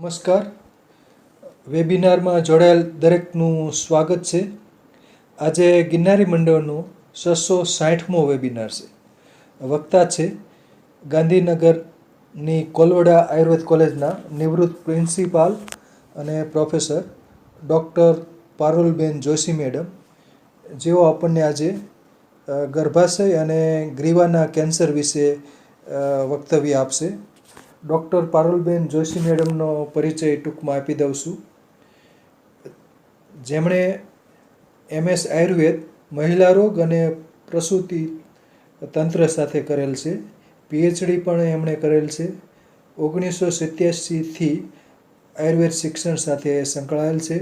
નમસ્કાર. વેબિનારમાં જોડાયેલ દરેકનું સ્વાગત છે. આજે ગિરનારી મંડળનો 660મો વેબિનાર છે. વક્તા છે ગાંધીનગરની કોલવડા આયુર્વેદ કોલેજના નિવૃત્ત પ્રિન્સિપાલ અને professor doctor Parulben Joshi madam, જેઓ આપણને આજે ગર્ભાશય અને ગ્રીવાના કેન્સર વિશે વક્તવ્ય આપશે. ડૉક્ટર પારુલબેન જોશી મેડમનો પરિચય ટૂંકમાં આપી દઉં છું. જેમણે MS આયુર્વેદ, મહિલા રોગ અને પ્રસૂતિ તંત્ર સાથે કરેલ છે. PhD પણ એમણે કરેલ છે. 1987થી આયુર્વેદ શિક્ષણ સાથે સંકળાયેલ છે.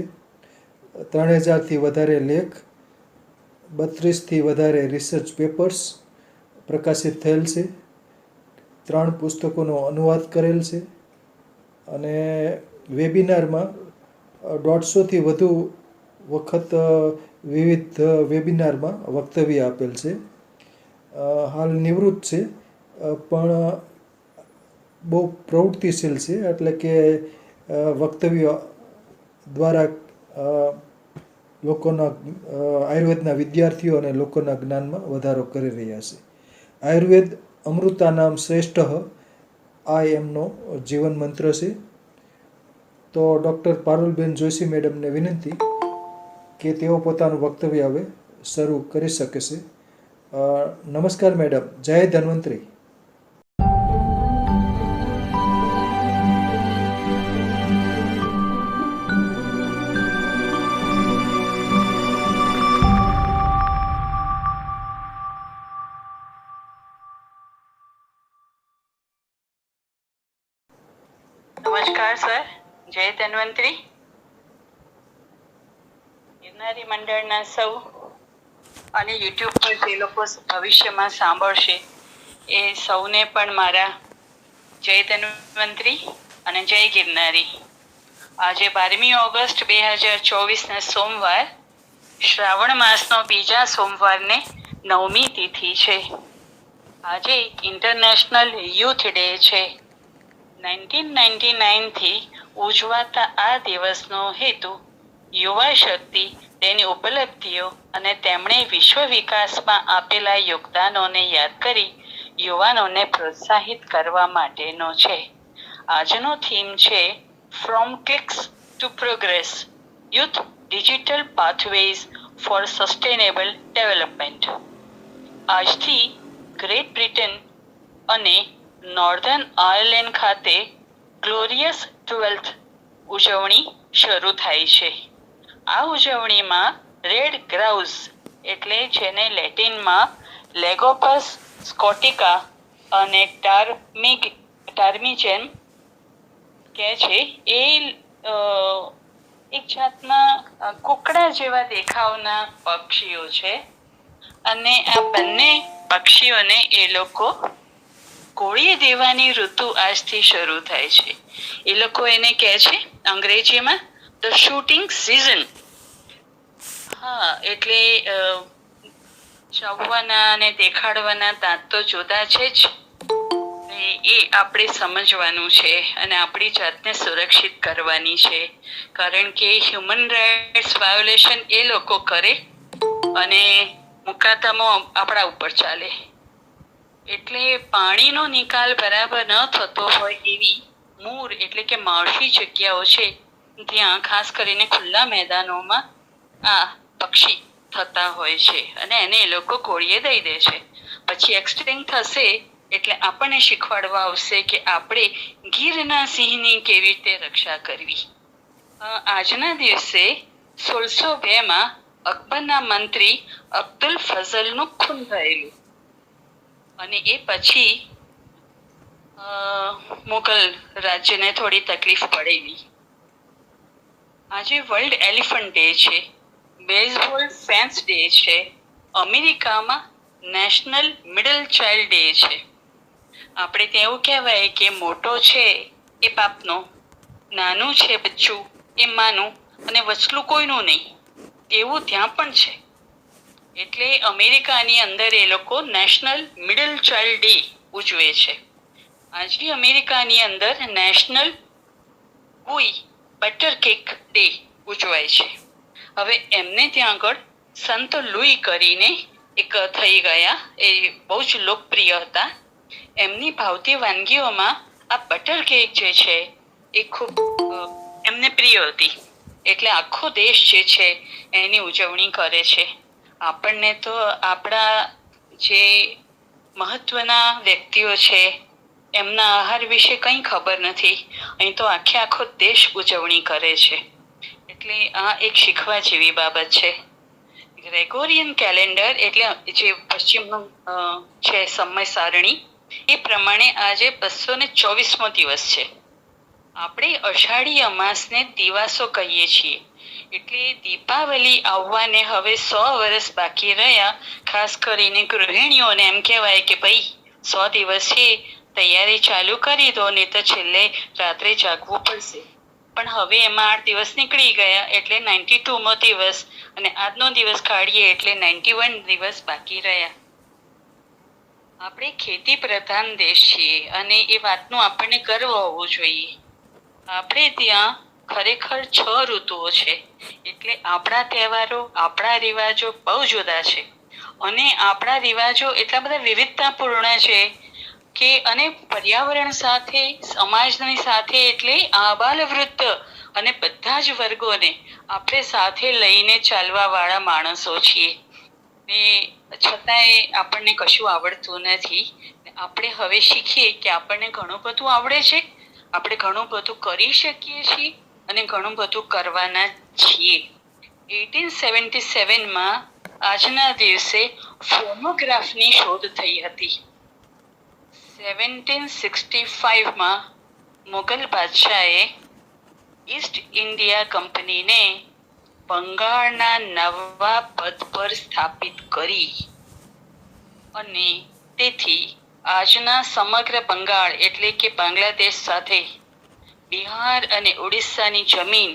3000થી વધારે લેખ, 32થી વધારે રિસર્ચ પેપર્સ પ્રકાશિત થયેલ છે. 3 પુસ્તકોનો અનુવાદ કરેલ છે અને વેબિનારમાં 150થી વધુ વખત વિવિધ વેબિનારમાં વક્તવ્ય આપેલ છે. હાલ નિવૃત્ત છે, પણ બહુ પ્રવૃત્તિશીલ છે, એટલે કે વક્તવ્ય દ્વારા લોકોના આયુર્વેદના વિદ્યાર્થીઓ અને લોકોના જ્ઞાનમાં વધારો કરી રહ્યા છે. આયુર્વેદ અમૃતાનામ શ્રેષ્ઠ, આ એમનો જીવન મંત્ર છે. તો ડૉક્ટર પારુલબેન જોશી મેડમને વિનંતી કે તેઓ પોતાનું વક્તવ્ય હવે શરૂ કરી શકે છે. નમસ્કાર મેડમ. જય ધન્વંતરી. નમસ્કાર સર. જય ધન્વંતરી. ગિરનારી મંડળના સૌ અને યુટ્યુબ પર જે લોકો ભવિષ્યમાં સાંભળશે એ સૌને પણ મારા જય ધન્વંતરી અને જય ગિરનારી. આજે 12મી ઓગસ્ટ 2024ના સોમવાર, શ્રાવણ માસનો બીજા સોમવારને 9મી તિથિ છે. આજે ઇન્ટરનેશનલ યુથ ડે છે. 1999થી ઉજવાતા આ દિવસનો હેતુ યુવા શક્તિ, તેની ઉપલબ્ધિઓ અને તેમણે વિશ્વ વિકાસમાં આપેલા યોગદાનોને યાદ કરી યુવાનોને પ્રોત્સાહિત કરવા માટેનો છે. આજનો થીમ છે from clicks two progress, youth digital pathways four sustainable development. આજથી ગ્રેટ બ્રિટન અને નોર્ધન આયર્લેન્ડ ખાતે ગ્લોરિયસ 12th ઉજવણી શરૂ થાય છે. આ ઉજવણીમાં રેડ ગ્રાઉઝ, એટલે જેને લેટિનમાં લેગોપસ સ્કોટિકા અને ટાર્મિજેન કહે છે, એ એક જાતના કુકડા જેવા દેખાવના પક્ષીઓ છે. અને આ બંને પક્ષીઓને એ લોકો કોળીએ દેવાની ઋતુ આજથી શરૂ થાય છે. એ લોકો એને કહે છે અંગ્રેજીમાં ધ શૂટિંગ સિઝન. હા, એટલે ચાવવાના અને દેખાડવાના દાંત તો જુદા છે જ, એ આપણે સમજવાનું છે અને આપણી જાતને સુરક્ષિત કરવાની છે. કારણ કે હ્યુમન રાઇટ્સ વાયોલેશન એ લોકો કરે અને મુકાદમો આપણા ઉપર ચાલે. એટલે પાણીનો નિકાલ બરાબર ન થતો હોય એવી મૂર એટલે કે માવઠી જગ્યાઓ છે, ત્યાં ખાસ કરીને ખુલ્લા મેદાનોમાં આ પક્ષી થતા હોય છે અને એને એ લોકો કોળીએ દઈ દે છે. પછી એક્સટિંક્ટ થશે એટલે આપણને શીખવાડવા આવશે કે આપણે ગીરના સિંહની કેવી રીતે રક્ષા કરવી. આજના દિવસે 1602માં અકબરના મંત્રી અબ્દુલ ફઝલનું ખૂન થયેલું અને એ પછી મુઘલ રાજ્યને થોડી તકલીફ પડેલી. આજે વર્લ્ડ એલિફન્ટ ડે છે, બેઝબોલ ફેન્સ ડે છે, અમેરિકામાં નેશનલ મિડલ ચાઇલ્ડ ડે છે. આપણે ત્યાં એવું કહેવાય કે મોટો છે એ બાપનો, નાનું છે બચ્ચું એ માનું અને વચલું કોઈનું નહીં, એવું ત્યાં પણ છે. એટલે અમેરિકાની અંદર એ લોકો નેશનલ મિડલ ચાઇલ્ડ ડે ઉજવે છે. આજે અમેરિકાની અંદર નેશનલ બટર કેક ડે ઉજવાય છે. હવે એમને ત્યાં આગળ સંત લુઈ કરીને એક થઈ ગયા, એ બહુ જ લોકપ્રિય હતા. એમની ભાવતી વાનગીઓમાં આ બટર કેક જે છે એ ખૂબ એમને પ્રિય હતી, એટલે આખો દેશ જે છે એની ઉજવણી કરે છે. આપણને તો આપણા જે મહત્વના વ્યક્તિઓ છે એમના આહાર વિશે કંઈ ખબર નથી, અહીં તો આખો દેશ ઉજવણી કરે છે. એટલે આ એક શીખવા જેવી બાબત છે. ગ્રેગોરિયન કેલેન્ડર એટલે જે પશ્ચિમનું છે સમય સારણી, એ પ્રમાણે આજે 224મો દિવસ છે. આપણે અષાઢી અમાસને દિવાસો કહીએ છીએ, એટલે દીપાવલી આવવાને હવે 100 વર્ષ બાકી રહ્યા. ખાસ કરીને ગૃહિણીઓને એમ કહેવાય કે ભાઈ 100 દિવસ છે, તૈયારી ચાલુ કરી દો, નહીં તો છેલ્લે રાત્રે જાગવું પડશે. પણ હવે એમાં 8 દિવસ નીકળી ગયા એટલે 92મો દિવસ, અને આજનો દિવસ કાઢીએ એટલે 91 દિવસ બાકી રહ્યા. આપણે ખેતી પ્રધાન દેશ છીએ અને એ વાતનું આપણને ગર્વ હોવો જોઈએ. આપણે ત્યાં ખરેખર 6 ઋતુઓ છે, એટલે આપણા તહેવારો, આપણા રિવાજો બહુ જુદા છે. અને આપણા રિવાજો એટલા બધા વિવિધતાપૂર્ણ છે કે અને પર્યાવરણ સાથે, સમાજની સાથે, એટલે આબાલ વૃદ્ધ અને બધા જ વર્ગોને આપણે સાથે લઈને ચાલવા વાળા માણસો છીએ. ને છતાંય આપણને કશું આવડતું નથી. આપણે હવે શીખીએ કે આપણને ઘણું બધું આવડે છે, આપણે ઘણું બધું કરી શકીએ છીએ અને ઘણું બધું કરવાના છીએ. 1877માં આજના દિવસે ફોનોગ્રાફની શોધ થઈ હતી. 1765માં મુગલ બાદશાહે ઈસ્ટ ઇન્ડિયા કંપનીને બંગાળના નવા પદ પર સ્થાપિત કરી, અને તેથી આજના સમગ્ર બંગાળ એટલે કે બાંગ્લાદેશ સાથે બિહાર અને ઓડિશાની જમીન,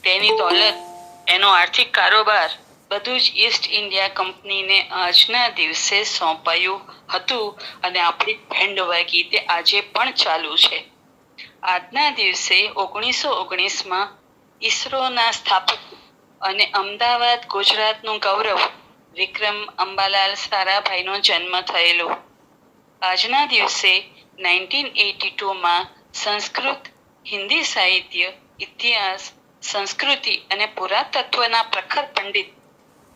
તેની દોલત, એનો આર્થિક કારોબાર બધું જ ઈસ્ટ ઇન્ડિયા કંપનીને આજના દિવસે સોંપાયું હતું. અને આપણી ભેંડ વાગી તે આજે પણ ચાલુ છે. આજના દિવસે 1919માં ઈસરોના સ્થાપક અને અમદાવાદ ગુજરાતનું ગૌરવ વિક્રમ અંબાલાલ સારાભાઈનો જન્મ થયેલો. આજના દિવસે 1982માં સંસ્કૃત, હિન્દી સાહિત્ય, ઇતિહાસ, સંસ્કૃતિ અને પુરાતત્વના પ્રખર પંડિત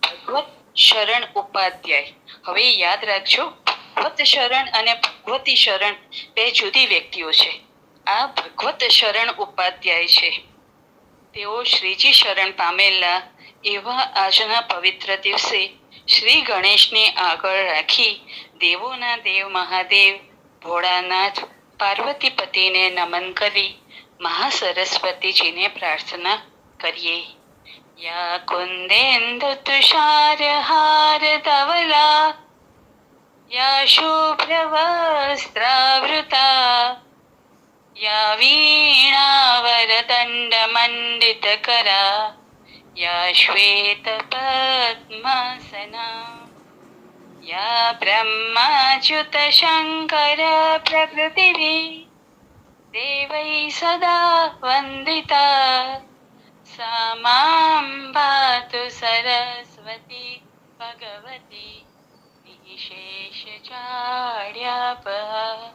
ભગવત શરણ ઉપાધ્યાય, હવે યાદ રાખજો, ભગવત શરણ અને ભગવતી શરણ બે જુદી વ્યક્તિઓ છે. આ ભગવત શરણ ઉપાધ્યાય છે, તેઓ શ્રીજી શરણ પામેલા. એવા આજના પવિત્ર દિવસે શ્રી ગણેશને આગળ રાખી દેવોના દેવ મહાદેવ ભોળાનાથ પાર્વતી પતિને નમન કરી મહાસરસ્વતીજીને પ્રાર્થના કરીએ. યા કુંદેન્દુ તુષાર હાર ધવલા, યા શુભ્રવસ્ત્રાવૃતા, યા વીણાવરદંડ મંડિત કરા, યા શ્વેત પદ્માસના, યા બ્રહ્માચ્યુત શંકર પ્રકૃતિભિ દેવૈ સદા વંદિતા, સા માં પાતુ સરસ્વતી ભગવતી નિશેષજાડ્યાપહા.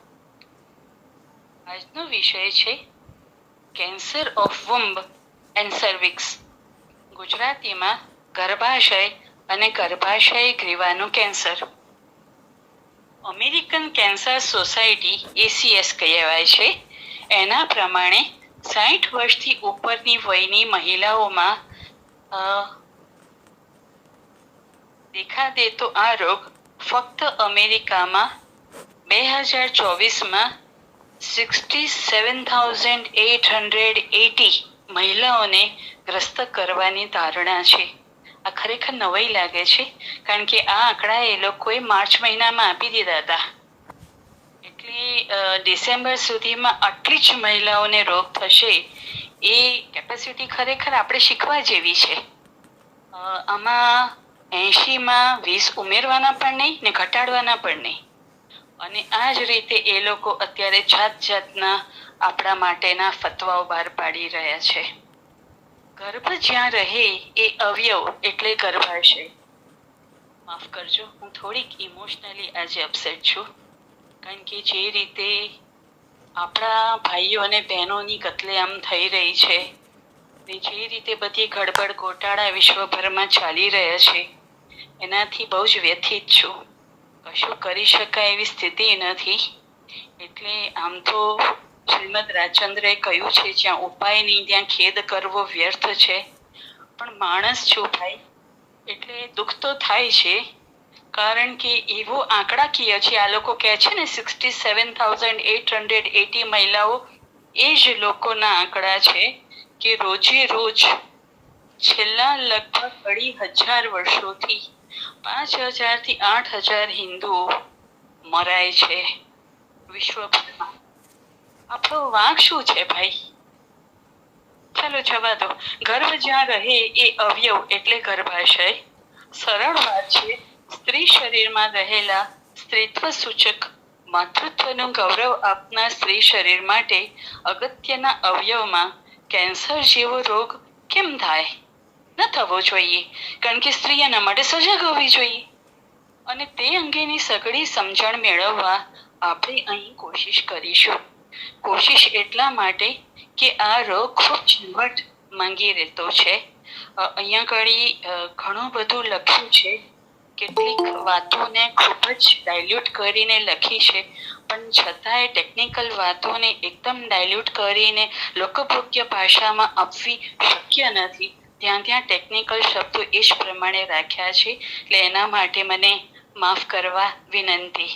આજનો વિષય છે cancer of womb and cervix, ગુજરાતીમાં ગર્ભાશય અને ગર્ભાશય ગ્રીવાનું cancer. American cancer society ACS કહેવાય છે, એના પ્રમાણે 60 વર્ષથી ઉપરની વયની મહિલાઓમાં દેખા દેતો આ રોગ ફક્ત અમેરિકામાં 2024માં 67,880 મહિલાઓને ગ્રસ્ત કરવાની ધારણા છે. આ ખરેખર નવાઈ લાગે છે, કારણ કે આ આંકડા એ લોકોએ માર્ચ મહિનામાં આપી દીધા હતા. એટલે ડિસેમ્બર સુધીમાં આટલી જ મહિલાઓને રોગ થશે, એ કેપેસિટી ખરેખર આપણે શીખવા જેવી છે. આમાં 80માં 20 ઉમેરવાના પણ નહીં ને ઘટાડવાના પણ નહીં. અને આ જ રીતે એ લોકો અત્યારે જાત જાતના આપણા માટેના ફતવાઓ બહાર પાડી રહ્યા છે. ગર્ભ જ્યાં રહે એ અવયવ એટલે ગર્ભાશય. માફ કરજો, હું થોડીક ઇમોશનલી આજે અપસેટ છું, કારણ કે જે રીતે આપણા ભાઈઓ અને બહેનોની કતલેઆમ થઈ રહી છે, ને જે રીતે બધી ગડબડ ગોટાળા વિશ્વભરમાં ચાલી રહ્યા છે, એનાથી બહુ જ વ્યથિત છું. કશું કરી શકાય એવી સ્થિતિ નથી. એટલે આમ તો શ્રીમદ રાજચંદ્રએ કહ્યું છે, જ્યાં ઉપાય નહીં ત્યાં ખેદ કરવો વ્યર્થ છે. પણ માણસ છું ભાઈ, એટલે દુઃખ તો થાય છે, કારણ કે એવો આંકડાકીય છે. આ લોકો કહે છે ને 67,880 મહિલાઓ એ જ લોકોના આંકડા છે કે રોજે રોજ છેલ્લા લગભગ 2,500 વર્ષોથી 5,000 થી 8,000 હિન્દુઓ મરાય છે વિશ્વભરમાં. આપણો વાંક શું છે ભાઈ? ચાલો જવા દો. ગર્ભ જ્યાં રહે એ અવયવ એટલે ગર્ભાશય. સરળ વાત છે. સ્ત્રી શરીરમાં રહેલા સ્ત્રીત્વ સૂચક માતૃત્વનું ગૌરવ આપનાર સ્ત્રી શરીર માટે અગત્યના અવયવમાં કેન્સર જેવો રોગ કેમ થાય? ન થવો જોઈએ, કારણ કે સ્ત્રી એના માટે સજાગ હોવી જોઈએ. અને તે અંગેની સઘળી સમજણ મેળવવા આપણે અહીં કોશિશ કરીશું. કોશિશ એટલા માટે કે આ રોગ ખૂબ ઝીણવટ માંગી રહેતો છે. અહીંયા ઘડી ઘણું બધું લખ્યું છે, કેટલીક વાતોને ખૂબ જ ડાયલ્યુટ કરીને લખી છે, પણ છતાંય ટેકનિકલ વાતોને એકદમ ડાયલ્યુટ કરીને લોકભોગ્ય ભાષામાં આપવી શક્ય નથી. ત્યાં ટેકનિકલ શબ્દો એ જ પ્રમાણે રાખ્યા છે, એટલે એના માટે મને માફ કરવા વિનંતી.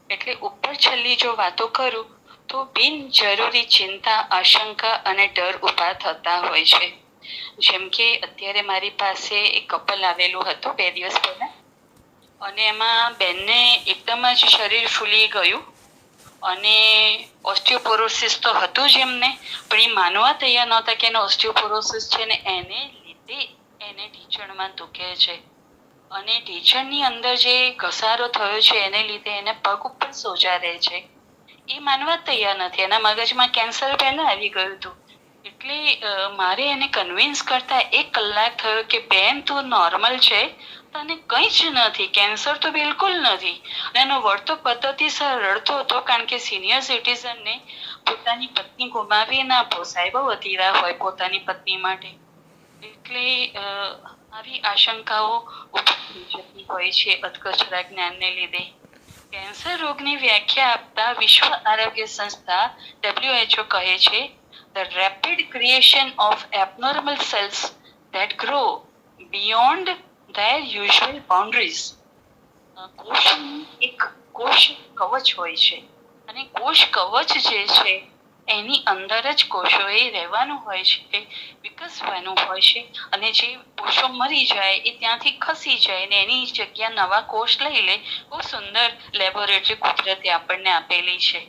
એટલે ઉપર છેલ્લી જો વાતો કરું તો બિનજરૂરી ચિંતા, આશંકા અને ડર ઊભા થતા હોય છે. જેમ કે અત્યારે મારી પાસે એક કપલ આવેલું હતું 2 દિવસ પહેલા, અને એમાં બેનને એકદમ જ શરીર ફૂલી ગયું અને ઓસ્ટિયોપોરોસિસ તો હતું જ એમને, પણ એ માનવા તૈયાર નહોતા કે એને ઓસ્ટિયોપોરોસિસ છે ને એને લીધે એને ઢીંચણમાં દુખે છે, અને ઢીંચણની અંદર જે ઘસારો થયો છે એને લીધે એને પગ ઉપર સોજા રહે છે. એ માનવા તૈયાર નથી. એના મગજમાં કેન્સર પહેલા આવી ગયું હતું. એટલે મારે એને કન્વિન્સ કરતા 1 કલાક થયો કે બેન, તું નોર્મલ છે, તને કંઈ જ નથી, કેન્સર તો બિલકુલ નથી. અને એનો વળતો પદ્ધતિસર રડતો હતો, કારણ કે સિનિયર સિટીઝનને પોતાની પત્ની ગુમાવી ના પોસાય, બહુ અધીરા હોય પોતાની પત્ની માટે. એટલે આવી આશંકાઓ ઉભી જતી હોય છે અધકચરા જ્ઞાનને લીધે. કેન્સર રોગની વ્યાખ્યા આપતા વિશ્વ આરોગ્ય સંસ્થા WHO કહે છે, the rapid creation of abnormal cells that grow beyond their usual boundaries. કોષનું એક કોષ કવચ હોય છે, અને કોષ કવચ જે છે એની અંદર જ કોષોએ રહેવાનું હોય છે, વિકસવાનું હોય છે, અને જે કોષો મરી જાય એ ત્યાંથી ખસી જાય ને એની જગ્યા નવા કોષ લઈ લે. બહુ સુંદર લેબોરેટરી કુદરતે આપણને આપેલી છે.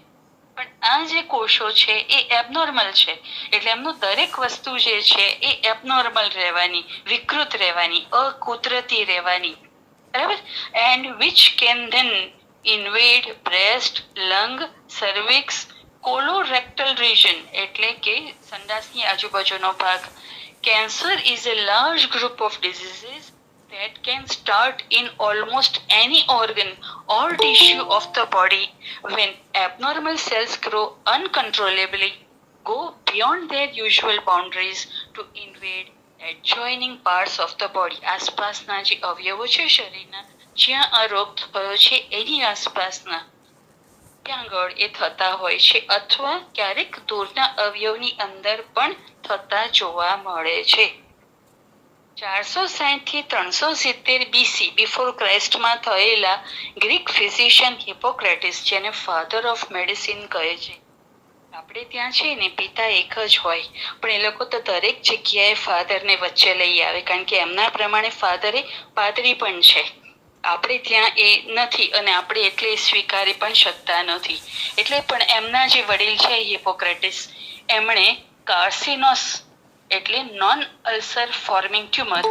પણ આ જે કોષો છે એ એબનોર્મલ છે, એટલે એમનું દરેક વસ્તુ જે છે એ એબનોર્મલ રહેવાની, વિકૃત રહેવાની, અકુદરતી રહેવાની, બરાબર. And which can then invade breast, lung, cervix, colorectal region એટલે કે સંડાસની આજુબાજુનો ભાગ. Cancer is a large group of diseases that can start in almost any organ or tissue of the body when abnormal cells grow uncontrollably, go beyond their usual boundaries to invade adjoining parts of the body. આસપાસના જે અવયવો છે શરીરના, જ્યાં આ રોગ થયો છે એની આસપાસના ત્યાં આગળ એ થતા હોય છે, અથવા ક્યારેક દૂરના અવયવની અંદર પણ થતા જોવા મળે છે. 460 થી 370 BC બિફોર ક્રાઇસ્ટમાં થયેલા ગ્રીક ફિઝિશિયન હિપોક્રેટિસ, જેને ફાધર ઓફ મેડિસિન કહે છે. આપણે ત્યાં છે ને પિતા એક જ હોય, પણ એ લોકો તો દરેક જગ્યાએ ફાધરને વચ્ચે લઈ આવે, કારણ કે એમના પ્રમાણે ફાધરે પાદરી પણ છે. આપણે ત્યાં એ નથી, અને આપણે એટલે સ્વીકારી પણ શકતા નથી. એટલે પણ એમના જે વડીલ છે હિપોક્રેટિસ, એમણે કાર્સિનોસ એટલે નોન અલ્સર ફોર્મિંગ ટ્યુમર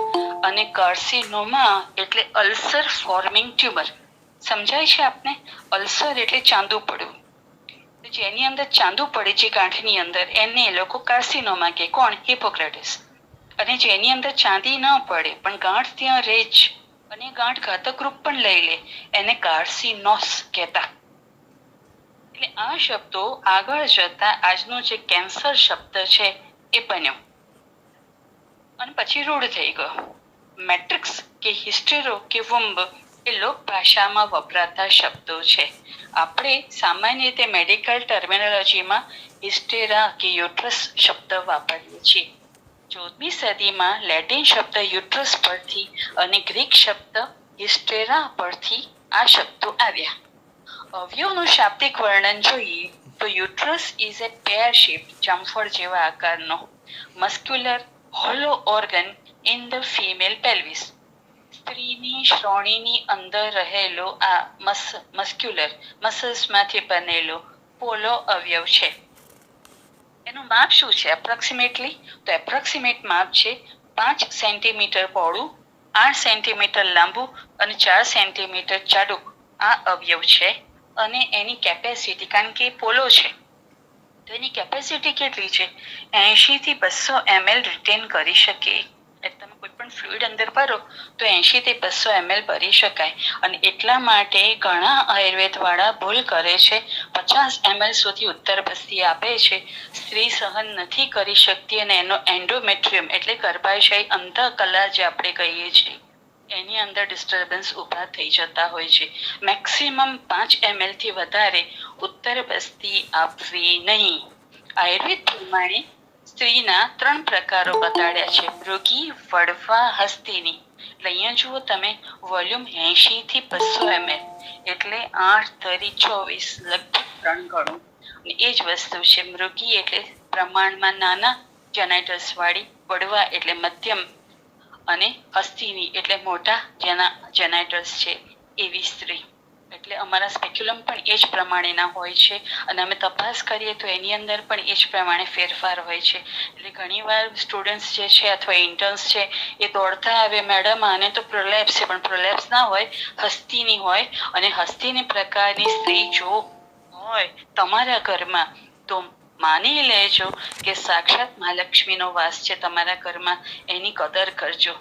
અને કાર્સિનોમા એટલે અલ્સર ફોર્મિંગ ટ્યુમર. સમજાય છે આપને? અલ્સર એટલે ચાંદુ પડવું, જેની અંદર ચાંદુ પડે છે ગાંઠની અંદર, એને એ લોકો કાર્સિનોમા કે. કોણ? હિપોક્રેટિસ. અને જેની અંદર ચાંદી ન પડે પણ ગાંઠ ત્યાં રહે જ અને ગાંઠ ઘાતક રૂપ પણ લઈ લે, એને કાર્સિનોસ કહેતા. એટલે આ શબ્દો આગળ જતા આજનો જે કેન્સર શબ્દ છે એ બન્યો અને પછી રૂઢ થઈ ગયો. મેટ્રિક્સ કે હિસ્ટેરો કે વંબ એ લોક ભાષામાં વપરાતા શબ્દો છે. આપણે સામાન્ય રીતે મેડિકલ ટર્મિનોલોજીમાં હિસ્ટેરા કે યુટ્રસ શબ્દ વાપરીએ છીએ. 14મી સદીમાં લેટિન શબ્દ યુટ્રસ પરથી અને ગ્રીક શબ્દ હિસ્ટેરા પરથી આ શબ્દો આવ્યા. અવયવનું શાબ્દિક વર્ણન જોઈએ તો uterus is a pear shape, જામફળ જેવા આકારનો muscular hollow organ in the female pelvis. સ્ત્રીની શ્રોણીની અંદર રહેલો આ મસ્ક્યુલર મસલ્સમાંથી બનેલો પોલો અવયવ છે. એનું માપ શું છે એપ્રોક્સિમેટલી? તો એપ્રોક્સિમેટ માપ છે 5 સેન્ટીમીટર પહોળું, 8 સેન્ટીમીટર લાંબુ અને 4 સેન્ટીમીટર જાડું આ અવયવ છે. અને એની કેપેસિટી, કારણ કે પોલો છે તો એની કેપેસિટી કેટલી છે? 80 થી 200 ml રિટેન કરી શકે. એટલે તમે કોઈ પણ ફ્લુઇડ અંદર ભરો તો 80 થી 200 ml ભરી શકાય. અને એટલા માટે ઘણા આયુર્વેદ વાળા ભૂલ કરે છે, 50 ml સુધી ઉત્તર બસ્તી આપે છે. સ્ત્રી સહન નથી કરી શકતી અને એનો એન્ડોમેટ્રિયમ એટલે ગર્ભાશય અંતઃકલા જે આપણે કહીએ છીએ એની અંદર ડિસ્ટર્બન્સ ઊભા થઈ જતા હોય છે. મેક્સિમમ 5 ml થી વધારે ઉત્તર બસ્તી આપવી નહીં. આયુર્વેદ પ્રમાણે સ્ત્રીના 3 પ્રકારો બતાડ્યા છે, મૃગી, વડવા, હસ્તીની. એટલે અહીંયા જુઓ તમે, વોલ્યુમ 80 થી 200 ml એટલે 8 * 24 લગભગ 3 ગણું. એ જ વસ્તુ છે મૃગી એટલે પ્રમાણમાં નાના જેનાઇટસ વાળી, વડવા એટલે મધ્યમ અને હસ્તીની એટલે મોટા જેના જેનાઇટસ છે એવી સ્ત્રી. એટલે અમારા સ્પેક્યુલમ પણ એ જ પ્રમાણેના હોય છે અને અમે તપાસ કરીએ તો એની અંદર પણ એ જ પ્રમાણે ફેરફાર હોય છે. એટલે ઘણીવાર સ્ટુડન્ટ્સ જે છે અથવા ઇન્ટર્ન્સ છે એ દોડતા આવે, મેડમ આને તો પ્રોલેપ્સ છે, પણ પ્રોલેપ્સ ના હોય, હસ્તીની હોય. અને હસ્તીની પ્રકારની સ્ત્રી જો હોય તમારા ઘરમાં તો માની લેજો કે સાક્ષાત મહાલક્ષ્મીનો વાસ છે તમારા ઘરમાં, એની કદર કરજો.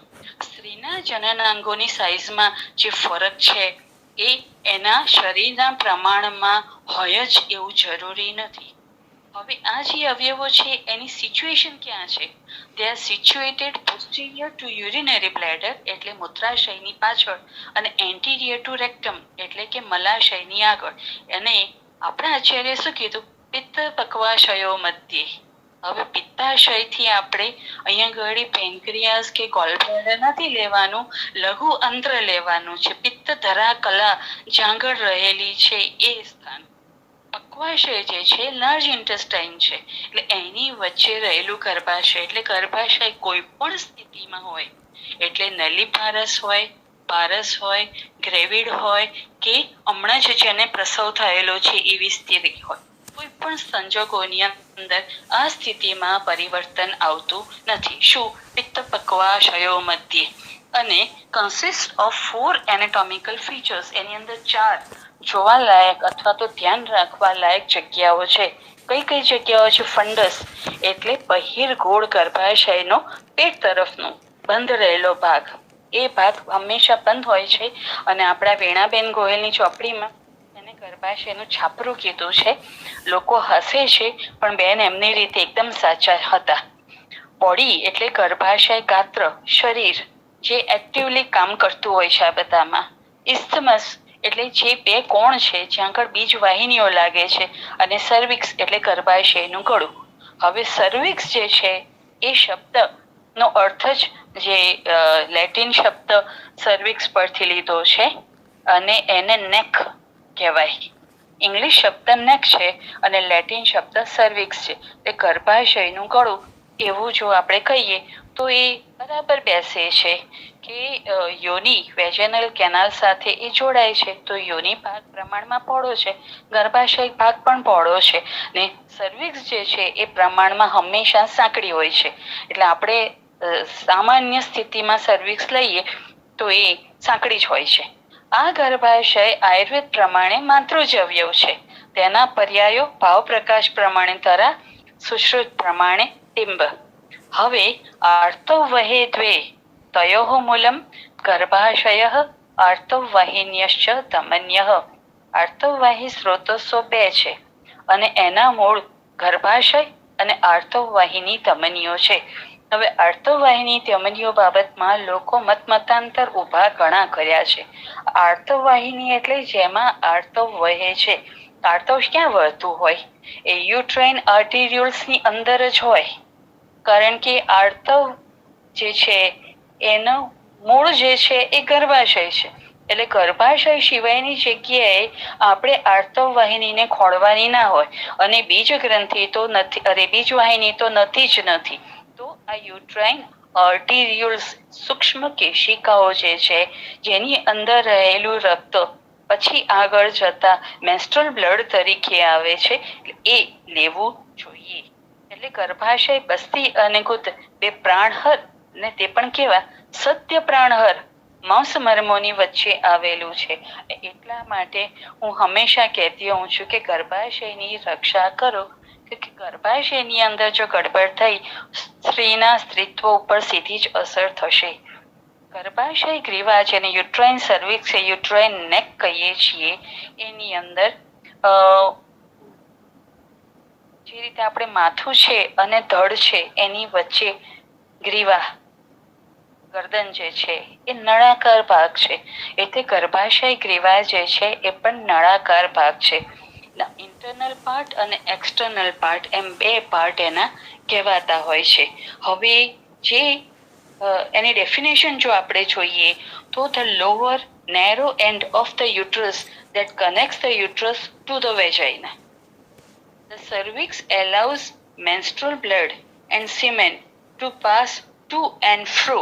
સ્ત્રીના જનનાંગોની સાઈઝમાં જે ફરક છે એ એના શરીરના પ્રમાણમાં હોય જ એવું જરૂરી નથી. હવે આ જે અવયવો છે એની સિચ્યુએશન ક્યાં છે? They are situated posterior to urinary bladder એટલે મૂત્રાશયની પાછળ અને એન્ટિરિયર ટુ રેક્ટમ એટલે કે મલાશયની આગળ. અને આપણા આચાર્ય શું કીધું? પિત્ત પક્વાશયો મધ્યે. હવે પિત્તાશયથી આપણે અહીંયા ઘડી પેન્ક્રિયાસ કે ગોલબ્લેડર નથી લેવાનું, લઘુ અંત્ર લેવાનું છે. પિત્ત ધરા કલા જાંગળ રહેલી છે એ સ્થાન. પક્વાશય જે છે લાર્જ ઇન્ટેસ્ટાઇન છે, એટલે એની વચ્ચે રહેલું ગર્ભાશય. એટલે ગર્ભાશય કોઈ પણ સ્થિતિમાં હોય, એટલે નલી પારસ હોય, પારસ હોય, ગ્રેવિડ હોય કે હમણાં જ જેને પ્રસવ થયેલો છે એવી સ્થિતિ હોય, કોઈ પણ સંજોગોની અંદર આ સ્થિતિમાં પરિવર્તન આવતું નથી. શું? પિત્ત પક્વાશયો મધ્યે. અને કન્સિસ્ટ ઓફ 4 એનાટોમિકલ ફીચર્સ. એની અંદર 4 જોવા લાયક અથવા તો ધ્યાન રાખવા લાયક જગ્યાઓ છે. કઈ કઈ જગ્યાઓ છે? ફંડસ એટલે બહિર્ગોળ ગર્ભાશયનો પેટ તરફનો બંધ રહેલો ભાગ. એ ભાગ હંમેશા બંધ હોય છે અને આપણા વેણાબેન ગોયલની ચોપડીમાં એને ગર્ભાશયનું છાપરું કીધું છે. લોકો હસે છે પણ બેન એમની રીતે એકદમ સાચા હતા. બોડી એટલે ગર્ભાશય, ગાત્ર, શરીર જે એક્ટિવલી કામ કરતું હોય છે આ બધામાં. ઇસ્થમસ એટલે જે 2 કોણ છે જ્યાં આગળ બીજ વાહિનીઓ લાગે છે. અને સર્વિક્સ એટલે ગર્ભાશયનું ગળું. હવે સર્વિક્સ જે છે એ શબ્દ નો અર્થ જ જે લેટિન શબ્દ સર્વિક્સ પરથી લીધો છે અને એને નેક કહેવાય. ઇંગ્લિશ શબ્દ નેક છે અને લેટિન શબ્દ સર્વિક્સ છે. એ ગર્ભાશયનું ગળું એવું જો આપણે કહીએ તો એ બરાબર બેસે છે કે યોની વેજેનલ કેનાલ સાથે એ જોડાય છે. તો યોની ભાગ પ્રમાણમાં પહોળો છે, ગર્ભાશય ભાગ પણ પહોળો છે ને સર્વિક્સ જે છે એ પ્રમાણમાં હંમેશા સાંકડી હોય છે. એટલે આપણે સામાન્ય સ્થિતિમાં સર્વિક્સ લઈએ તો એ સાંકડી જ હોય છે. આ ગર્ભાશય આયુર્વેદ પ્રમાણે માતૃજ અવયવ છે તેના પર્યાયો ભાવપ્રકાશ પ્રમાણે તરા, સુશ્રુત પ્રમાણે ડિંબ. હવે આર્તવહે દ્વે તયોઃ મૂલમ ગર્ભાશયઃ આર્તવવાહિન્યશ્ચ ધમન્યઃ. આર્તવવાહી સ્ત્રોતો બે છે અને એના મૂળ ગર્ભાશય અને આર્તવવાહિની ધમનીઓ છે. હવે આર્તવવાહિની ધમનીઓ બાબતમાં લોકો મતાંતર ઉભા ઘણા કર્યા છે. આર્તવવાહિની એટલે જેમાં આર્તવ વહે છે. આર્તવ ક્યાં વળતું હોય? એ યુટ્રાઇન આર્ટેરિયોલ્સ ની અંદર જ હોય. કારણ કે આર્તવ જે છે એનું મૂળ જે છે એ ગર્ભાશય છે. એટલે ગર્ભાશય સિવાયની જગ્યાએ આપણે આર્તવ વાહિનીને ખોળવાની ના હોય. અને બીજ ગ્રંથિ તો નથી, અરે બીજ વાહિની તો નથી જ નથી. તો આ યુટ્રાઇન આર્ટેરિયોલ્સ સૂક્ષ્મ કેશિકાઓ જે છે જેની અંદર રહેલું રક્ત પછી આગળ જતા મેન્સ્ટ્રુઅલ બ્લડ તરીકે આવે છે એ લેવું જોઈએ. એટલે ગર્ભાશય બસ્તી અને ગુદ બે પ્રાણહર, ને તે પણ કેવા સત્ય પ્રાણહર માંસમર્મોની વચ્ચે આવેલું છે. એટલા માટે હું હંમેશા કહેતી હોઉં છું કે ગર્ભાશયની રક્ષા કરો. કે ગર્ભાશયની અંદર જો ગડબડ થઈ સ્ત્રીના સ્ત્રીત્વ ઉપર સીધી જ અસર થશે. ગર્ભાશય ગ્રીવા જેને યુટ્રાઇન સર્વિક્સ છે, યુટ્રાઇન નેક કહીએ છીએ, એની અંદર જે રીતે આપણે માથું છે અને ધડ છે એની વચ્ચે ગ્રીવા ગરદન જે છે એ નળાકાર ભાગ છે. એટલે ગર્ભાશય ગ્રીવા જે છે એ પણ નળાકાર ભાગ છે. ઇન્ટરનલ પાર્ટ અને એક્સટર્નલ પાર્ટ એમ બે પાર્ટ એના કહેવાતા હોય છે. હવે જે એની ડેફિનેશન જો આપણે જોઈએ તો the lower narrow end of the uterus that connects the uterus to the vagina. The cervix allows menstrual blood and semen to pass to and fro.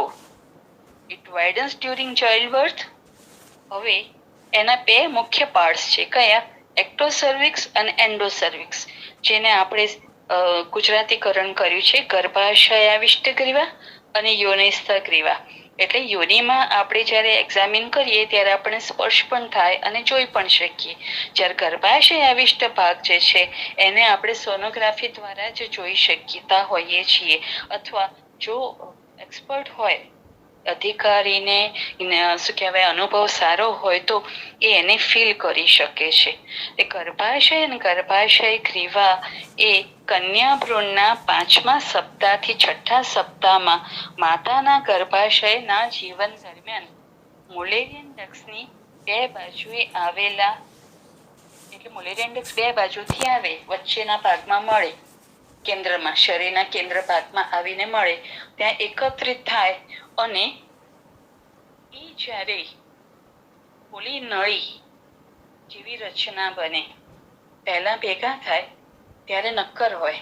It widens during childbirth. હવે એના બે મુખ્ય parts છે. કયા? એક્ટોસર્વિક્સ અને એન્ડોસર્વિક્સ, જેને આપણે ગુજરાતીકરણ કર્યું છે ગર્ભાશયાવિષ્ટ ગ્રીવા અને યોનિસ્થ ગ્રીવા. એટલે યોનિમાં આપણે જ્યારે એક્ઝામિન કરીએ ત્યારે આપણે સ્પર્શ પણ થાય અને જોઈ પણ શકીએ. જ્યારે ગર્ભાશય આવિષ્ટ ભાગ જે છે એને આપણે સોનોગ્રાફી દ્વારા જ જોઈ શકતા હોઈએ છીએ. અથવા જો એક્સપર્ટ હોય, અધિકારીને શું કહેવાય અનુભવ સારો હોય તો એ એને ફીલ કરી શકે છે. એ ગર્ભાશય અને ગર્ભાશય ગ્રીવા એ કન્યા ભ્રૂણના 5મા સપ્તાહથી 6ઠા સપ્તાહમાં માતાના ગર્ભાશયના જીવન દરમિયાન મુલેરિયન ડક્સની બે બાજુએ આવેલા, એટલે મુલેરિયન ડક્સ બે બાજુથી આવે, વચ્ચેના ભાગમાં મળે, કેન્દ્રમાં, શરીરના કેન્દ્ર ભાગમાં આવીને મળે, ત્યાં એકત્રિત થાય અને એ જ્યારે પોલી નળી જેવી રચના બને, પહેલા ભેગા થાય ત્યારે નક્કર હોય,